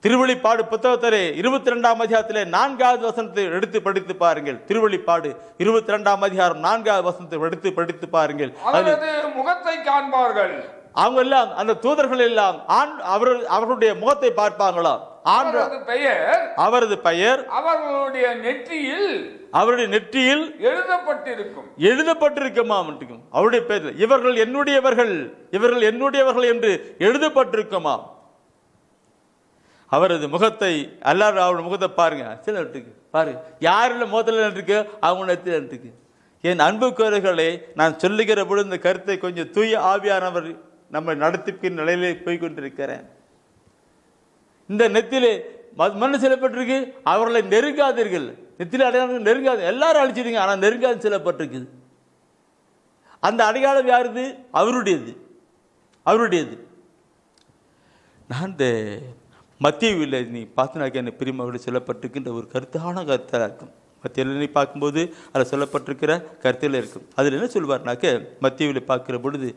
திருவெளிப்பாடு புத்தகத்திலே 22ஆம் அதிகாரத்திலே 4வது வசனத்தை எடுத்து படித்து பாருங்கள். திருவெளிப்பாடு 22ஆம் அதிகாரம் 4வது வசனத்தை எடுத்து படித்து பாருங்கள். முகத்தை காண்பார்கள், அவங்க எல்லாம் அந்த தூதர்கள் எல்லாம் அவர்களுடைய முகத்தை பார்ப்பாங்களாம். அவரது பெயர் அவருடைய நெற்றியில் எழுதப்பட்டிருக்குமா, அவருடைய பெயர் இவர்கள் என்னுடையவர்கள், இவர்கள் என்னுடையவர்கள் என்று எழுதப்பட்டிருக்குமா. அவரது முகத்தை எல்லாரும் அவருடைய முகத்தை பாருங்க, சில பாருங்க, யாரில் முகத்தில் இருக்கு அவங்க நெத்தியில் இருக்கு. என் அன்புக்குரியவர்களே, நான் சொல்லுகிற பொழுது இந்த கருத்தை கொஞ்சம் தூய ஆவியானவர் நம்ம நடத்திப்பின் நிலையிலே போய்கொண்டிருக்கிறேன். இந்த நெத்திலே மண்ணு சொல்லப்பட்டிருக்கு, அவர்களை நெருங்காதீர்கள், நெத்திலே அடையாளம் நெருங்காது, எல்லாரும் அழிச்சிடுங்க, ஆனால் நெருங்காது சொல்லப்பட்டிருக்குது. அந்த அடையாளம் யாருது? அவருடையது, அவருடையது. நான் இந்த மத்தியில் நீ பார்த்தினாக்க என்ன பிரிமகளோடு சொல்லப்பட்டிருக்கின்ற ஒரு கருத்தான கருத்தாக இருக்கும். மத்தியில் நீ பார்க்கும்போது அதில் சொல்லப்பட்டிருக்கிற கருத்தில் இருக்கும். அதில் என்ன சொல்வார்னாக்க, மத்தியில் பார்க்குற பொழுது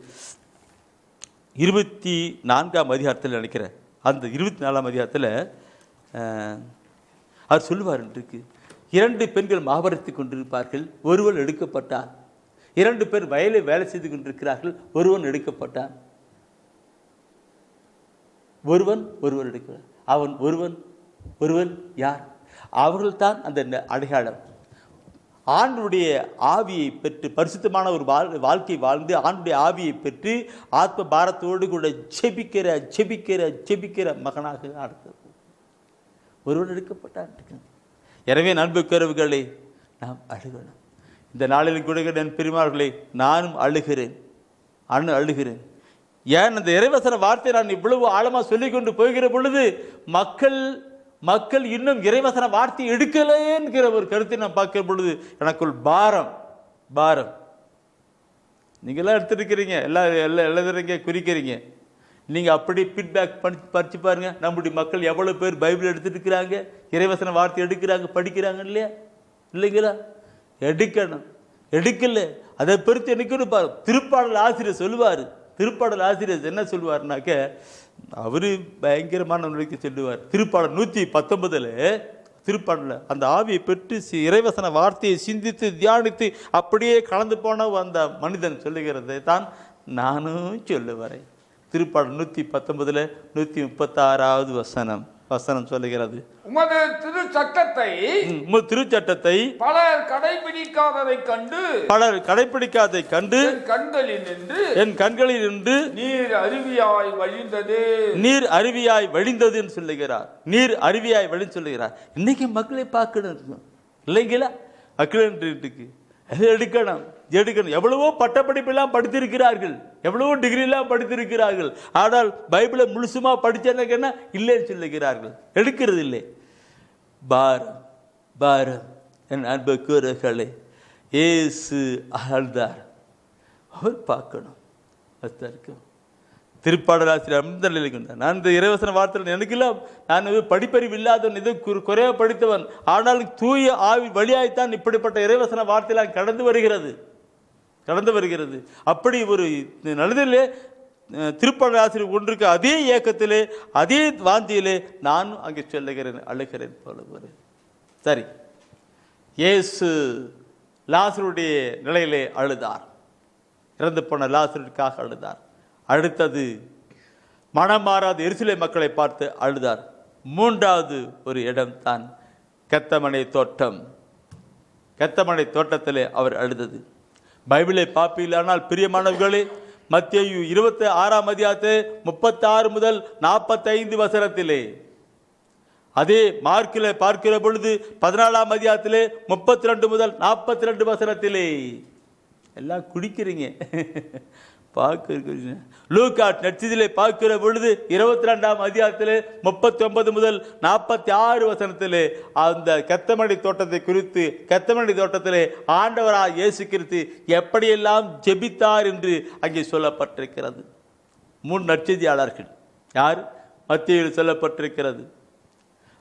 24ஆம் அதிகாரத்தில் நினைக்கிறேன், அந்த 24ஆம் அதிகாரத்தில் அவர் சொல்லுவார் இருக்கு, 2 பெண்கள் மாபரத்து கொண்டிருப்பார்கள், ஒருவன் எடுக்கப்பட்டான். 2 பேர் வயலில் வேலை செய்து கொண்டிருக்கிறார்கள், ஒருவன் எடுக்கப்பட்டான். ஒருவன் எடுக்கிறார். அவன் ஒருவன் யார்? அவர்கள்தான் அந்த அடையாளம். ஆண்டுடைய ஆவியை பெற்று பரிசுத்தமான ஒரு வாழ்க்கை வாழ்ந்து ஆண்டுடைய ஆவியை பெற்று ஆத்ம பாரத்தோடு கூட செபிக்கிற மகனாக நடத்தது ஒருவன் எடுக்கப்பட்டான். எனவே நண்புக்கரவுகளை நாம் அழுகணும். இந்த நாளில் கூட என் பெருமார்களே, நானும் அழுகிறேன். ஏன் அந்த இறைவசன வார்த்தை நான் இவ்வளவு ஆழமாக சொல்லிக் கொண்டு போகிற பொழுது மக்கள் இன்னும் இறைவசன வார்த்தை எடுக்கலே என்கிற ஒரு கருத்தை நான் பார்க்கிற பொழுது எனக்குள் பாரம். நீங்களாம் எடுத்துருக்கிறீங்க, எழுதுறீங்க, குறிக்கிறீங்க. நீங்கள் அப்படி ஃபீட்பேக் படிச்சு பாருங்க. நம்முடைய மக்கள் எவ்வளோ பேர் பைபிள் எடுத்துட்டு இருக்கிறாங்க, இறைவசன வார்த்தை எடுக்கிறாங்க, படிக்கிறாங்க இல்லைங்களா? எடுக்கணும். எடுக்கல அதை பெருத்து எனக்கு திருப்பாடல் ஆசிரியர் சொல்லுவார். திருப்பாடல் ஆசிரியர் என்ன சொல்லுவார்னாக்க, அவரு பயங்கரமான நிலைக்கு சொல்லுவார். திருப்பாடல் 119 திருப்பாடல அந்த ஆவியை பெற்று இறைவசன வார்த்தையை சிந்தித்து தியானித்து அப்படியே கலந்து போன அந்த மனிதன் சொல்லுகிறதை தான் நானும் சொல்லுவறேன். திருப்பாடல் 119 136வது வசனம் சொல்லுகிறது, உமது திருச்சட்டத்தை பலர் கடைபிடிக்காதை கண்டு என் கண்களில் நின்று நீர் அருவியாய் வழிந்தது என்று சொல்லுகிறார். நீர் அருவியாய் வழி சொல்லுகிறார். இன்னைக்கு மக்களை பார்க்கணும் இல்லைங்களா? மக்களுக்கு எடுக்கணும். எவ்வளவோ பட்டப்படிப்பெல்லாம் படித்திருக்கிறார்கள், எவ்வளவோ டிகிரி எல்லாம் படித்திருக்கிறார்கள். ஆனால் பைபிளை முழுசுமா படிச்சேன்னா இல்லைன்னு சொல்லுகிறார்கள், எடுக்கிறது இல்லை. பாரம் என் அன்பு கூறுகளே, இயேசு ஆழ்ந்தார், அவர் பார்க்கணும். திருப்பாடலாசிரியர் அந்த நிலைக்கு வந்தார். நான் இந்த இறைவசன வார்த்தை எனக்கெல்லாம் நான் படிப்பறிவு இல்லாதவன், இது குறைய படித்தவன், ஆனால் தூய ஆவி வழியாய்த்தான் இப்படிப்பட்ட இறைவசன வார்த்தையெல்லாம் கடந்து வருகிறது. அப்படி ஒரு நல்லதிலே திருப்பாடலாசிரியர் ஒன்றுக்கு அதே இயக்கத்திலே அதே வாந்தியிலே நானும் அங்கே சொல்லுகிறேன், அழுகிறேன் போல. சரி, இயேசு லாசருடைய நிலையிலே அழுதார், இறந்து போன லாசருக்காக அழுதார். அடுத்தது மனம் மாறாத எருசலேம் மக்களை பார்த்து அழுதார். மூன்றாவது ஒரு இடம் தான் கெத்சமனே தோட்டம். கெத்சமனே தோட்டத்திலே அவர் அழுதது. பைபிளை பார்ப்பீர்களானால் பிரியமானவர்களே, மத்தேயு 26ஆம் அதிகாரத்தை 36 முதல் 45 வசனத்திலே, அதே மார்க்கில் பார்க்கிற பொழுது 14ஆம் அதிகாரத்திலே 32 முதல் 42 வசனத்திலே எல்லாம் குடிக்கிறீங்க பார்க்க. லூக்கா நற்செய்தியிலே பார்க்கிற பொழுது 22ஆம் அதிகாரத்திலே 39 முதல் 46 வசனத்திலே அந்த கெத்சமனே தோட்டத்தை குறித்து, கெத்சமனே தோட்டத்திலே ஆண்டவராய் இயேசு கிறிஸ்து எப்படியெல்லாம் ஜெபித்தார் என்று அங்கே சொல்லப்பட்டிருக்கிறது. 3 நற்செய்தியாளர்கள் யார்? மத்தேயுவில் சொல்லப்பட்டிருக்கிறது,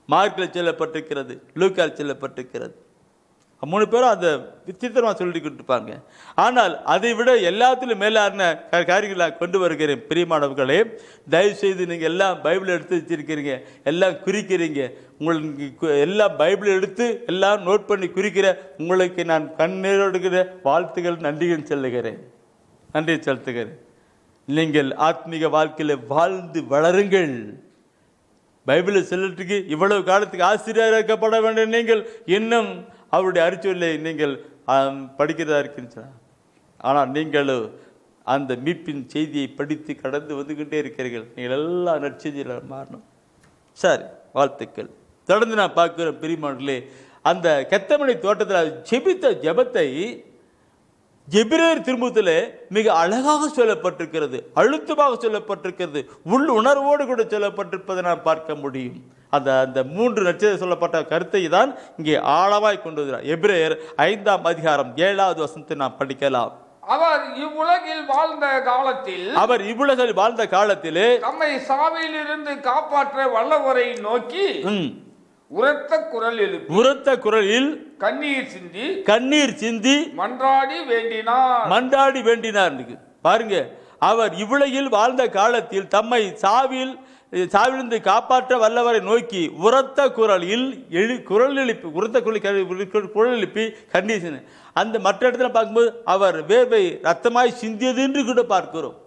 மார்க்கில் சொல்லப்பட்டிருக்கிறது, லூக்காவில் சொல்லப்பட்டிருக்கிறது. 3 பேரும் அந்த விசித்திரமாக சொல்லிக்கிட்டு இருப்பாங்க. ஆனால் அதை விட எல்லாத்திலும் மேலான காரியங்களாக கொண்டு வருகிறேன். பிரியமானவர்களே, தயவு செய்து நீங்கள் எல்லாம் பைபிள் எடுத்து வச்சிருக்கிறீங்க, எல்லாம் குறிக்கிறீங்க. உங்களுக்கு எல்லாம் பைபிள் எடுத்து எல்லாம் நோட் பண்ணி குறிக்கிற உங்களுக்கு நான் கண்ணீரோடுகிற வாழ்த்துக்கள், நன்றிகள் செலுத்துகிறேன். நீங்கள் ஆத்மீக வாழ்க்கையில் வாழ்ந்து வளருங்கள். பைபிளை செல்லுறதுக்கு இவ்வளவு காலத்துக்கு ஆசிரியராக்கப்பட வேண்டும். நீங்கள் இன்னும் அவருடைய அரிச்சொல்லை நீங்கள் படிக்கிறதா இருக்குன்னு, ஆனால் நீங்களும் அந்த மீட்பின் செய்தியை படித்து கடந்து வந்துகிட்டே இருக்கிறீர்கள். நீங்கள் எல்லா நற்செய்தியில் மாறணும். சரி, வாழ்த்துக்கள். தொடர்ந்து நான் பார்க்கிறேன் பிரியமானவர்களே, அந்த கெத்சமனே தோட்டத்தில் ஜெபித்த ஜெபத்தை எபிரேயர் திருமுகத்திலே மிக அழகாக சொல்லப்பட்டிருக்கிறது, அழுத்தமாக சொல்லப்பட்டிருக்கிறது, உள் உணர்வோடு கூட சொல்லப்பட்டிருப்பதை நான் பார்க்க முடியும். அந்த 3 நற்செய்தியில் சொல்லப்பட்ட கருத்தை தான் இங்கே ஆழமாய் கொண்டு வருகிறார். எபிரேயர் 5ஆம் அதிகாரம் 7வது வசனத்தை நாம் படிக்கலாம். அவர் இவ்வுலகில் வாழ்ந்த காலத்திலே தம்மை சாவிலிருந்து காப்பாற்ற வல்லவரை நோக்கி உரத்த குரலில் கண்ணீர் சிந்தி மன்றாடி வேண்டினார். பாருங்க, அவர் இவ்வுலகில் வாழ்ந்த காலத்தில் தம்மை சாவிலிருந்து காப்பாற்ற வல்லவரை நோக்கி உரத்த குரல் எழுப்பி கண்ணீர் சிந்தி. அந்த மற்ற இடத்துல பார்க்கும்போது அவர் வேர்வை ரத்தமாய் சிந்தியது என்று கூட பார்க்கிறோம்.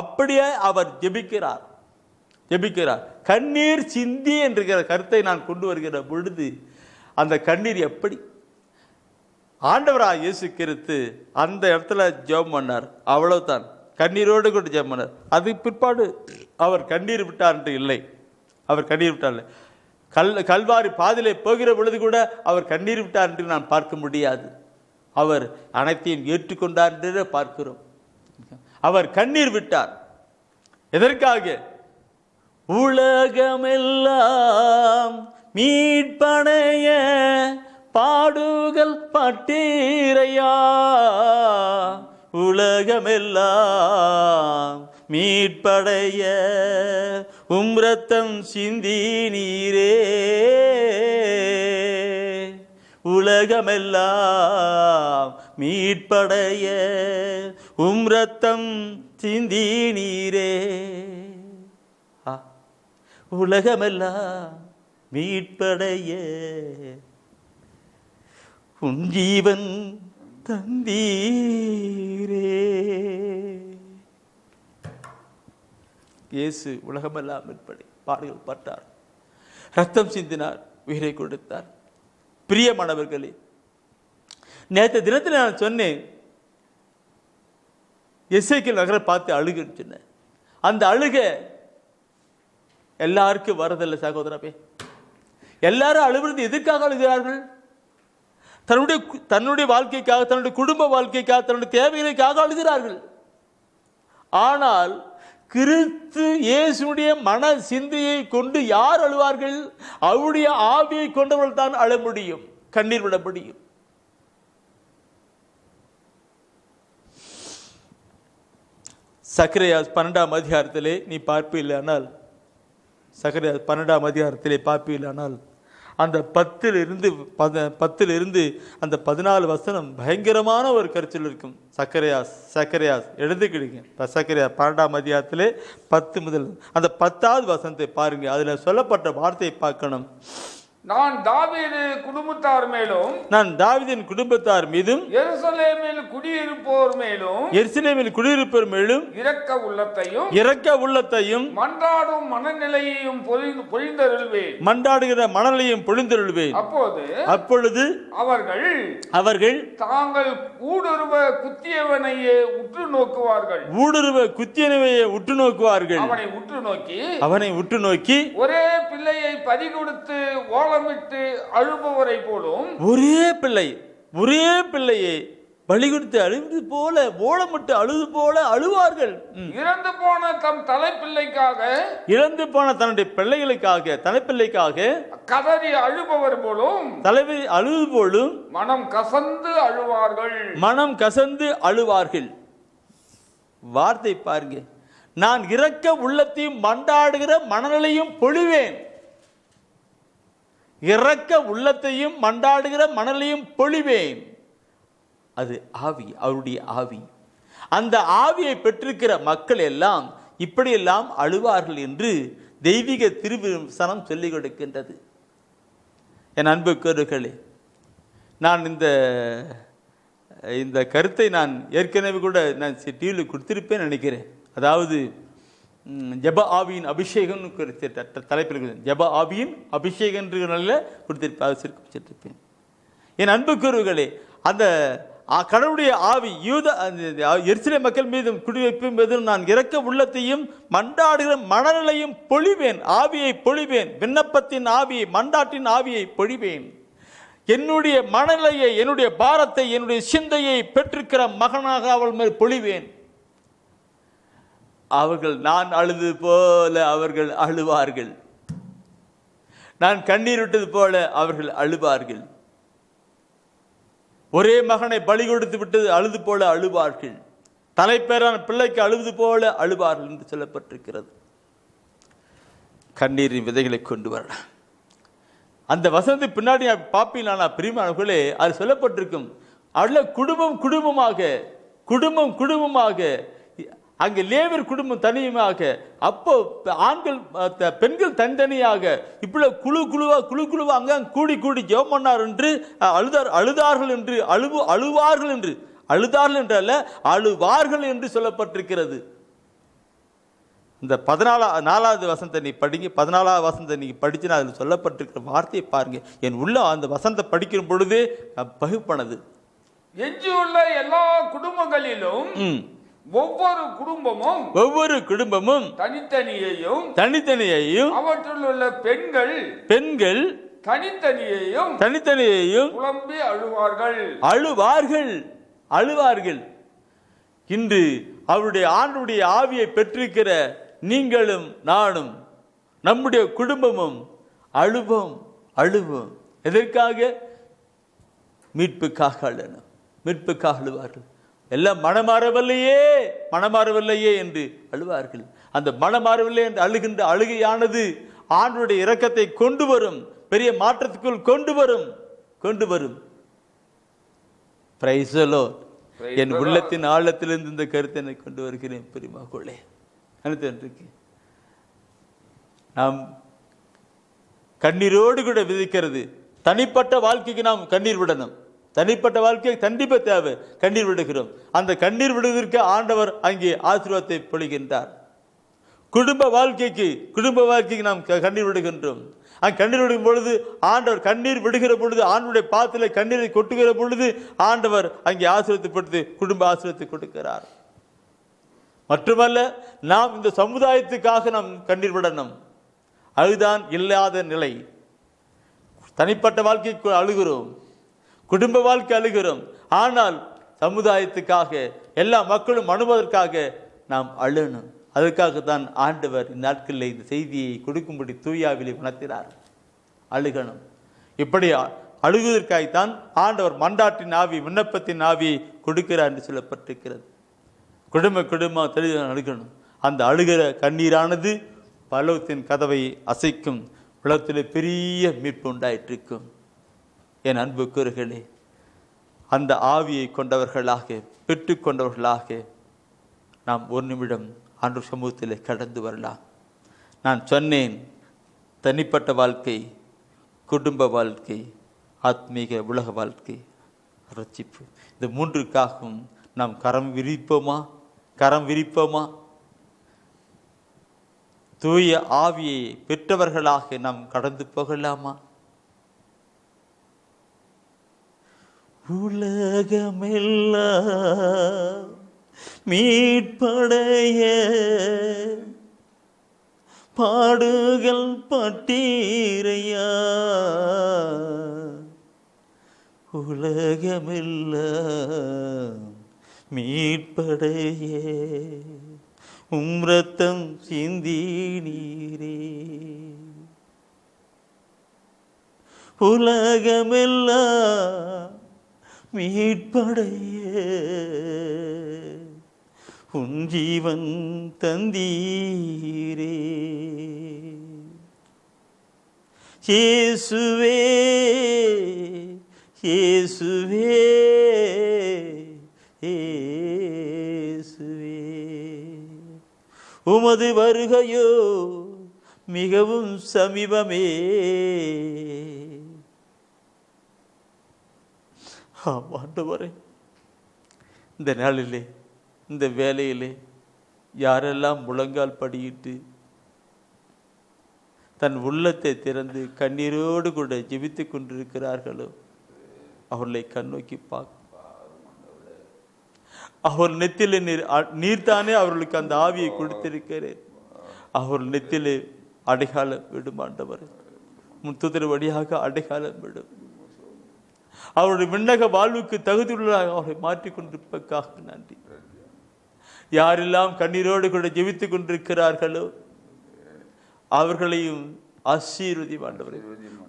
அப்படியே அவர் ஜெபிக்கிறார். கண்ணீர் சிந்தி என்கிற கருத்தை நான் கொண்டு வருகிற பொழுது அந்த கண்ணீர் எப்படி ஆண்டவராய் இயேசு கிறிஸ்து அந்த இடத்துல ஜெபம் பண்ணார். அவ்வளவுதான், கண்ணீரோடு கூட ஜெபம் பண்ணார். அது பிற்பாடு அவர் கண்ணீர் விட்டார் என்று இல்லை. கல்வாரி பாதிலே போகிற பொழுது கூட அவர் கண்ணீர் விட்டார் என்று நான் பார்க்க முடியாது. அவர் அனைத்தையும் ஏற்றுக்கொண்டார் என்று பார்க்கிறோம். அவர் கண்ணீர் விட்டார். எதற்காக? உலகமெல்லாம் மீட்படைய பாடுகள் பட்டீரையா, உலகமெல்லாம் மீட்படைய ரத்தம் சிந்தி நீரே, உலகமெல்லாம் மீட்படைய ரத்தம் சிந்தி நீரே. உலகமெல்லாம் மீட்படைய உன் ஜீவன் தந்தீரே. இயேசு உலகமெல்லாம் மீட்படை பாடுகள் பட்டார், ரத்தம் சிந்தினார், உயிரை கொடுத்தார். பிரியமானவர்களே, நேற்று தினத்தில் நான் சொன்னேன், எசேக்கியேல் நகரை பார்த்து அழுகுன்னு சொன்னேன். அந்த அழுக எல்லாருக்கும் வரதில்லை சகோதரமே. எல்லாரும் அழுகிறது எதற்காக அழுகிறார்கள்? தன்னுடைய வாழ்க்கைக்காக, தன்னுடைய குடும்ப வாழ்க்கைக்காக, தன்னுடைய தேவைகளுக்காக அழுகிறார்கள். ஆனால் கிறிஸ்து இயேசுடைய மன சிந்தையை கொண்டு யார் அழுவார்கள்? அவருடைய ஆவியை கொண்டவர்கள் தான் அழ முடியும், கண்ணீர் விட முடியும். சக்கரையாஸ் 12ஆம் அதிகாரத்திலே நீ பார்ப்பீர்களானால், சக்கரையாஸ் 12ஆம் அதிகாரத்திலே பார்ப்பீர்களானால், அந்த 10 அந்த 14 வசனம் பயங்கரமான ஒரு கருத்தில் இருக்கும். சக்கரையாஸ் எழுதுக்கிடுங்க. சக்கரையாஸ் 12ஆம் அதிகாரத்திலே 10 முதல் அந்த 10வது வசனத்தை பாருங்க. அதில் சொல்லப்பட்ட வார்த்தையை பார்க்கணும். நான் தாவீது குடும்பத்தார் மேலும், நான் தாவீதின் குடும்பத்தார் மீதும், எருசலேமில் குடியிருப்போர் மேலும் இரக்க உள்ளத்தையும் மன்றாடும் மனநிலையையும் பொழிந்தருள்வேன். அப்பொழுது அவர்கள் தாங்கள் ஊடுருவ குத்தியவனையே உற்று நோக்குவார்கள். அவனை உற்று நோக்கி ஒரே பிள்ளையை பறிகொடுத்து ஓலமிட்டு அழுபவரை போலும், ஒரே பிள்ளையை பலி கொடுத்து அழுவது போல, ஓலமிட்டு அழுது போல அழுவார்கள். இறந்து போன தம் தலைப்பிள்ளைக்காக, இறந்து போன தன்னுடைய பிள்ளைகளுக்காக, தலைப்பிள்ளைக்காக கதறி அழுபவர் போலும், தலைவி அழுது போலும் மனம் கசந்து அழுவார்கள். வார்த்தை பாருங்க. நான் இரக்க உள்ளத்தையும் மன்றாடுகிற மனநிலையும் பொழிவேன். இரக்க உள்ளத்தையும் மன்றாடுகிற மணலையும் பொழிவேன். அது ஆவி, அவருடைய ஆவி. அந்த ஆவியை பெற்றிருக்கிற மக்கள் எல்லாம் இப்படியெல்லாம் அழுவார்கள் என்று தெய்வீக திருவசனம் சொல்லிக் கொடுக்கின்றது. என் அன்புக்குரியவர்களே, நான் இந்த கருத்தை நான் ஏற்கனவே கூட நான் டிவியில் கொடுத்திருப்பேன் நினைக்கிறேன். அதாவது ஜப ஆவியின் அபிஷேகம் தலைப்பில் ஜப ஆவியின் அபிஷேகம் கொடுத்திருப்பேன். என் அன்புக்குரியவர்களே, அந்த கடவுளுடைய ஆவி எருசலேம் மக்கள் மீதும் குடிவைப்பின் மீதும் நான் இரக்க உள்ளத்தையும் மன்றாடுகிற மனநிலையும் பொழிவேன். ஆவியை பொழிவேன். விண்ணப்பத்தின் ஆவியை, மன்றாட்டின் ஆவியை பொழிவேன். என்னுடைய மனநிலையை, என்னுடைய பாரத்தை, என்னுடைய சிந்தையை பெற்றிருக்கிற மகனாக அவள் மேல் பொழிவேன். அவர்கள் நான் அழுது போல அவர்கள் அழுவார்கள். நான் கண்ணீர் விட்டது போல அவர்கள் அழுவார்கள். ஒரே மகனை பலி கொடுத்து விட்டது அழுது போல அழுவார்கள். தலைப்பேரான பிள்ளைக்கு அழுவது போல அழுவார்கள் என்று சொல்லப்பட்டிருக்கிறது. கண்ணீரின் விதைகளை கொண்டு வர அந்த வசனத்தை பின்னாடி பாப்பீங்களா பிரியமானவர்களே, அது சொல்லப்பட்டிருக்கும். அல்ல குடும்பமாக அங்கே லேவியர் குடும்பம் தனியுமாக, அப்போ ஆண்கள் பெண்கள் தனித்தனியாக இப்படி குழுவா அங்க கூடி ஜெபம் பண்ணார் என்று அழுதார்கள் என்று அல்ல அழுவார்கள் என்று சொல்லப்பட்டிருக்கிறது. இந்த 14வது வசனத்தை நீ படிங்க. 14வது வசனத்தை நீங்க படிச்சுன்னா அதில் சொல்லப்பட்டிருக்கிற வார்த்தையை பாருங்க. என் உள்ள அந்த வசனத்தை படிக்கிற பொழுதே பகுப்பானது. எஞ்சியுள்ள எல்லா குடும்பங்களிலும் ஒவ்வொரு குடும்பமும் தனித்தனியையும் அவற்றில் உள்ள பெண்கள் தனித்தனியையும் புலம்பி அழுவார்கள். இன்று அவருடைய ஆண்டுடைய ஆவியை பெற்றிருக்கிற நீங்களும் நானும் நம்முடைய குடும்பமும் அழுவோம். எதற்காக? மீட்புக்காக அழுவார்கள். எல்லாம் மனமாறவில்லையே என்று அழுவார்கள். அந்த மனமாறவில்லை என்று அழுகின்ற அழுகையானது ஆண்டவருடைய இரக்கத்தை கொண்டு வரும், பெரிய மாற்றத்துக்குள் கொண்டு வரும். Praise the Lord. என் உள்ளத்தின் ஆழத்திலிருந்து இந்த கருத்தை கொண்டு வருகிறேன். பெரியமாக்குள்ளே நாம் கண்ணீரோடு கூட விதைக்கிறது. தனிப்பட்ட வாழ்க்கைக்கு நாம் கண்ணீர் விடணும். தனிப்பட்ட வாழ்க்கை கண்டிப்பாக தேவை. கண்ணீர் விடுகிறோம். அந்த கண்ணீர் விடுவதற்கு ஆண்டவர் அங்கே ஆசீர்வாதத்தை பொழிகின்றார். குடும்ப வாழ்க்கைக்கு நாம் கண்ணீர் விடுகின்றோம். கண்ணீர் விடும் பொழுது ஆண்டவர் கண்ணீர் விடுகிற பொழுது ஆண்டவருடைய பாத்திலே கண்ணீரை கொட்டுகிற பொழுது ஆண்டவர் அங்கே ஆசீர்வாதப்படுத்தி குடும்ப ஆசீர்வாதத்தை கொடுக்கிறார். மட்டுமல்ல, நாம் இந்த சமுதாயத்துக்காக நாம் கண்ணீர் விடணும். அதுதான் இல்லாத நிலை. தனிப்பட்ட வாழ்க்கைக்கு அழுகிறோம், குடும்ப வாழ்க்கை அழுகிறோம். ஆனால் சமுதாயத்துக்காக எல்லா மக்களும் அணுவதற்காக நாம் அழணும். அதற்காகத்தான் ஆண்டவர் இந்நாட்களில் இந்த செய்தியை கொடுக்கும்படி தூயாவிலே உணர்த்தினார். அழுகணும். இப்படி அழுகுவதற்காகத்தான் ஆண்டவர் மன்றாட்டின் ஆவி, விண்ணப்பத்தின் ஆவியை கொடுக்கிறார் என்று சொல்லப்பட்டிருக்கிறது. குடும்ப தெளிவாக அழுகணும். அந்த அழுகிற கண்ணீரானது பரலோகத்தின் கதவை அசைக்கும். உலகத்தில் பெரிய மீட்பு உண்டாயிட்டிருக்கும். என் அன்பு கூறுகளே, அந்த ஆவியை கொண்டவர்களாக பெற்றுக்கொண்டவர்களாக நாம் ஒரு நிமிடம் ஆண்டு சமூகத்தில் கடந்து வரலாம். நான் சொன்னேன், தனிப்பட்ட வாழ்க்கை, குடும்ப வாழ்க்கை, ஆத்மீக உலக வாழ்க்கை, ரட்சிப்பு, இந்த மூன்றுக்காகவும் நாம் கரம் விரிப்போமா? தூய ஆவியை பெற்றவர்களாக நாம் கடந்து போகலாமா? உலகமெல்லாம் மீட்படைய பாடுகள் பட்டீரையா, உலகமெல்லாம் மீட்படைய ரத்தம் சிந்தி நீரே. உலகமெல்லாம் மீட்படைய உன் ஜீவன் தந்தீரே. இயேசுவே இயேசுவே இயேசுவே, உமது வருகையோ மிகவும் சமீபமே. ஆண்டவரே, இந்த நாளிலே, இந்த வேலையிலே யாரெல்லாம் முழங்கால் படியிட்டு தன் உள்ளத்தை திறந்து கண்ணீரோடு கூட ஜெபித்து கொண்டிருக்கிறார்களோ அவர்களை கண்ணோக்கி பார்க்க. அவர் நெத்திலே நீர்தானே அவர்களுக்கு அந்த ஆவியை கொடுத்திருக்கிறேன். அவர் நெத்திலே அடைகாலம் விடும் ஆண்டவர், முத்துதிர வழியாக அடைகாலம் விடும். அவருடைய விண்ணக வாழ்வுக்கு தகுதியுள்ளதாக அவரை மாற்றிக் கொண்டிருப்பதற்காக நன்றி. யாரெல்லாம் கண்ணீரோடு கூட ஜெபித்துக் கொண்டிருக்கிறார்களோ அவர்களையும் ஆசீர்வதியும் ஆண்டவரே.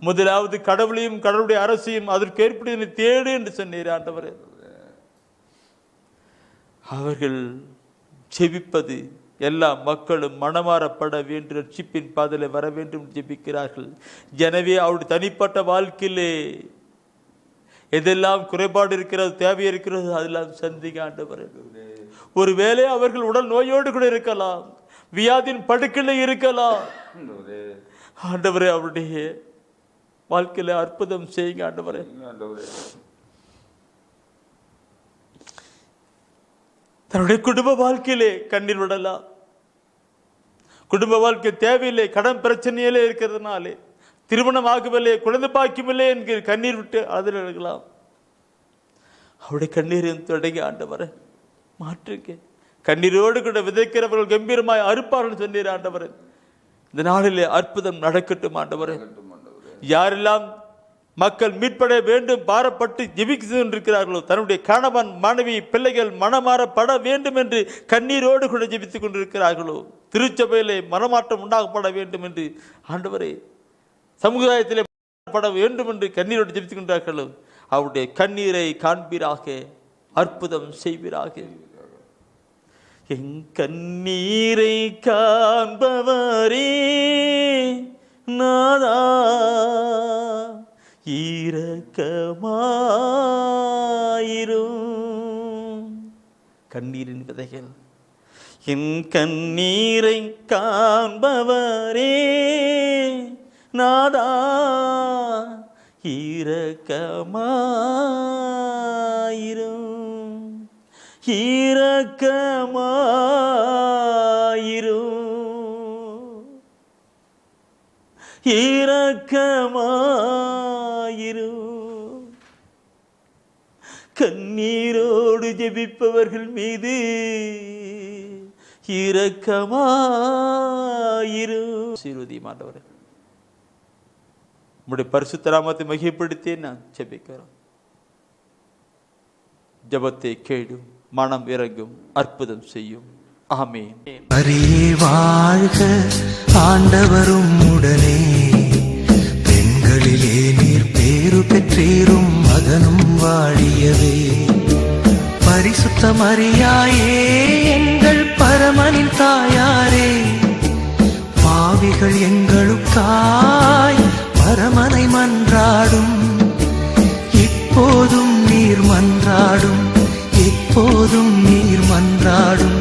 முதலாவது கடவுளையும் கடவுளுடைய அரசையும் அதற்கு ஏற்படுத்தி தேடு என்று சொன்னீர் ஆண்டவரே. அவர்கள் ஜெபிப்பது எல்லா மக்களும் மனமாறப்பட வேண்டும், ரட்சிப்பின் பாதையிலே வர வேண்டும் ஜெபிக்கிறார்கள். எனவே அவருடைய தனிப்பட்ட வாழ்க்கையிலே எதெல்லாம் குறைபாடு இருக்கிறது, தேவை இருக்கிறது, அதெல்லாம் சந்திக்க ஆண்டவரே. ஒருவேளை அவர்கள் உடல் நோயோடு கூட இருக்கலாம், வியாதியின் படுக்கையில் இருக்கலாம். ஆண்டவரே, அவருடைய வாழ்க்கையில அற்புதம் செய்யுங்க ஆண்டவரே. தன்னுடைய குடும்ப வாழ்க்கையிலே கண்ணீர் விடலாம். குடும்ப வாழ்க்கை தேவையில்லை, கடன் பிரச்சனையிலே இருக்கிறதுனாலே, திருமணம் ஆகவில்லை, குழந்தை பாக்கியமில்லை என்கிற கண்ணீர் விட்டு அதில் இருக்கலாம். அவருடைய கண்ணீரையும் தொடங்கி ஆண்டவரை மாற்றுங்க. கண்ணீரோடு கூட விதைக்கிறவர்கள் கம்பீரமாய் அறுப்பார்கள் சொன்னீர் ஆண்டவரே. இந்த நாளிலே அற்புதம் நடக்கட்டும் ஆண்டவரே. யாரெல்லாம் மக்கள் மீட்பட வேண்டும் பாரப்பட்டு ஜெபித்து கொண்டிருக்கிறார்களோ, தன்னுடைய கணவன் மனைவி பிள்ளைகள் மனமாறப்பட வேண்டும் என்று கண்ணீரோடு கூட ஜெபித்துக் கொண்டிருக்கிறார்களோ, திருச்சபையிலே மனமாற்றம் உண்டாகப்பட வேண்டும் என்று ஆண்டவரே, சமுதாயத்திலே பட வேண்டும் என்று கண்ணீரோடு ஜெபித்துக் கொண்டார்களோ, அவருடைய கண்ணீரை காண்பீராக, அற்புதம் செய்வீராக. என் கண்ணீரை காண்பவரே நாதா, இரக்கமாயிரும். கண்ணீரின் விதைகள் என் கண்ணீரை காண்பவரே நாதா இரக்கமாயிரும் இரக்கமாயிரும் கண்ணீரோடு ஜெபிப்பவர்கள் மீது இரக்கமாயிரும். ஆண்டவரே, உம்முடைய பரிசுத்த நாமத்தை மகிமைப்படுத்தி நான் ஜெபிக்கிறோம். ஜெபத்தை கேடும், மனம் இறங்கும், அற்புதம் செய்யும். ஆமென். அரியே வாழ்க ஆண்டவரும் உடனே, பெண்களிலே நீர் பேரு பெற்றீரும் மகனும் வாழியவே. பரிசுத்த மரியாயே எங்கள் பரமனின் தாயாரே, பாவிகள் எங்களுக்காய் பரமனை மன்றாடும். இப்போதும் நீர் மன்றாடும், எப்போதும் நீர் மன்றாடும்.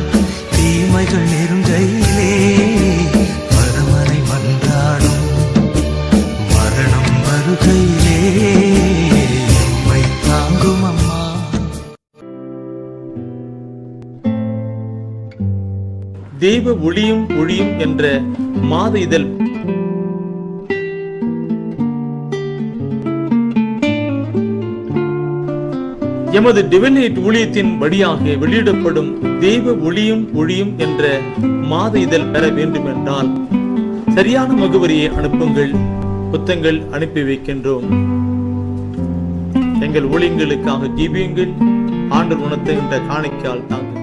தீமைகள் நெருங்கையிலே பரமனை மன்றாடும். மரணம் வருகையிலே எம்மை தாங்கும் அம்மா. தெய்வ ஒளியும் ஒளியும் என்ற மாத இதழ் எமது டிவைனைட் ஊழியத்தின் வழியாக வெளியிடப்படும் தெய்வ ஒளியும் ஒளியும் என்ற மாத இதழ் பெற வேண்டும் என்றால் சரியான முகவரியை அனுப்புங்கள். புத்தகங்கள் அனுப்பி வைக்கின்றோம். எங்கள் ஊழியங்களுக்காக ஜீவியுங்கள். ஆண்டவர் உணர்த்துகின்ற காணிக்கையால் தாங்க.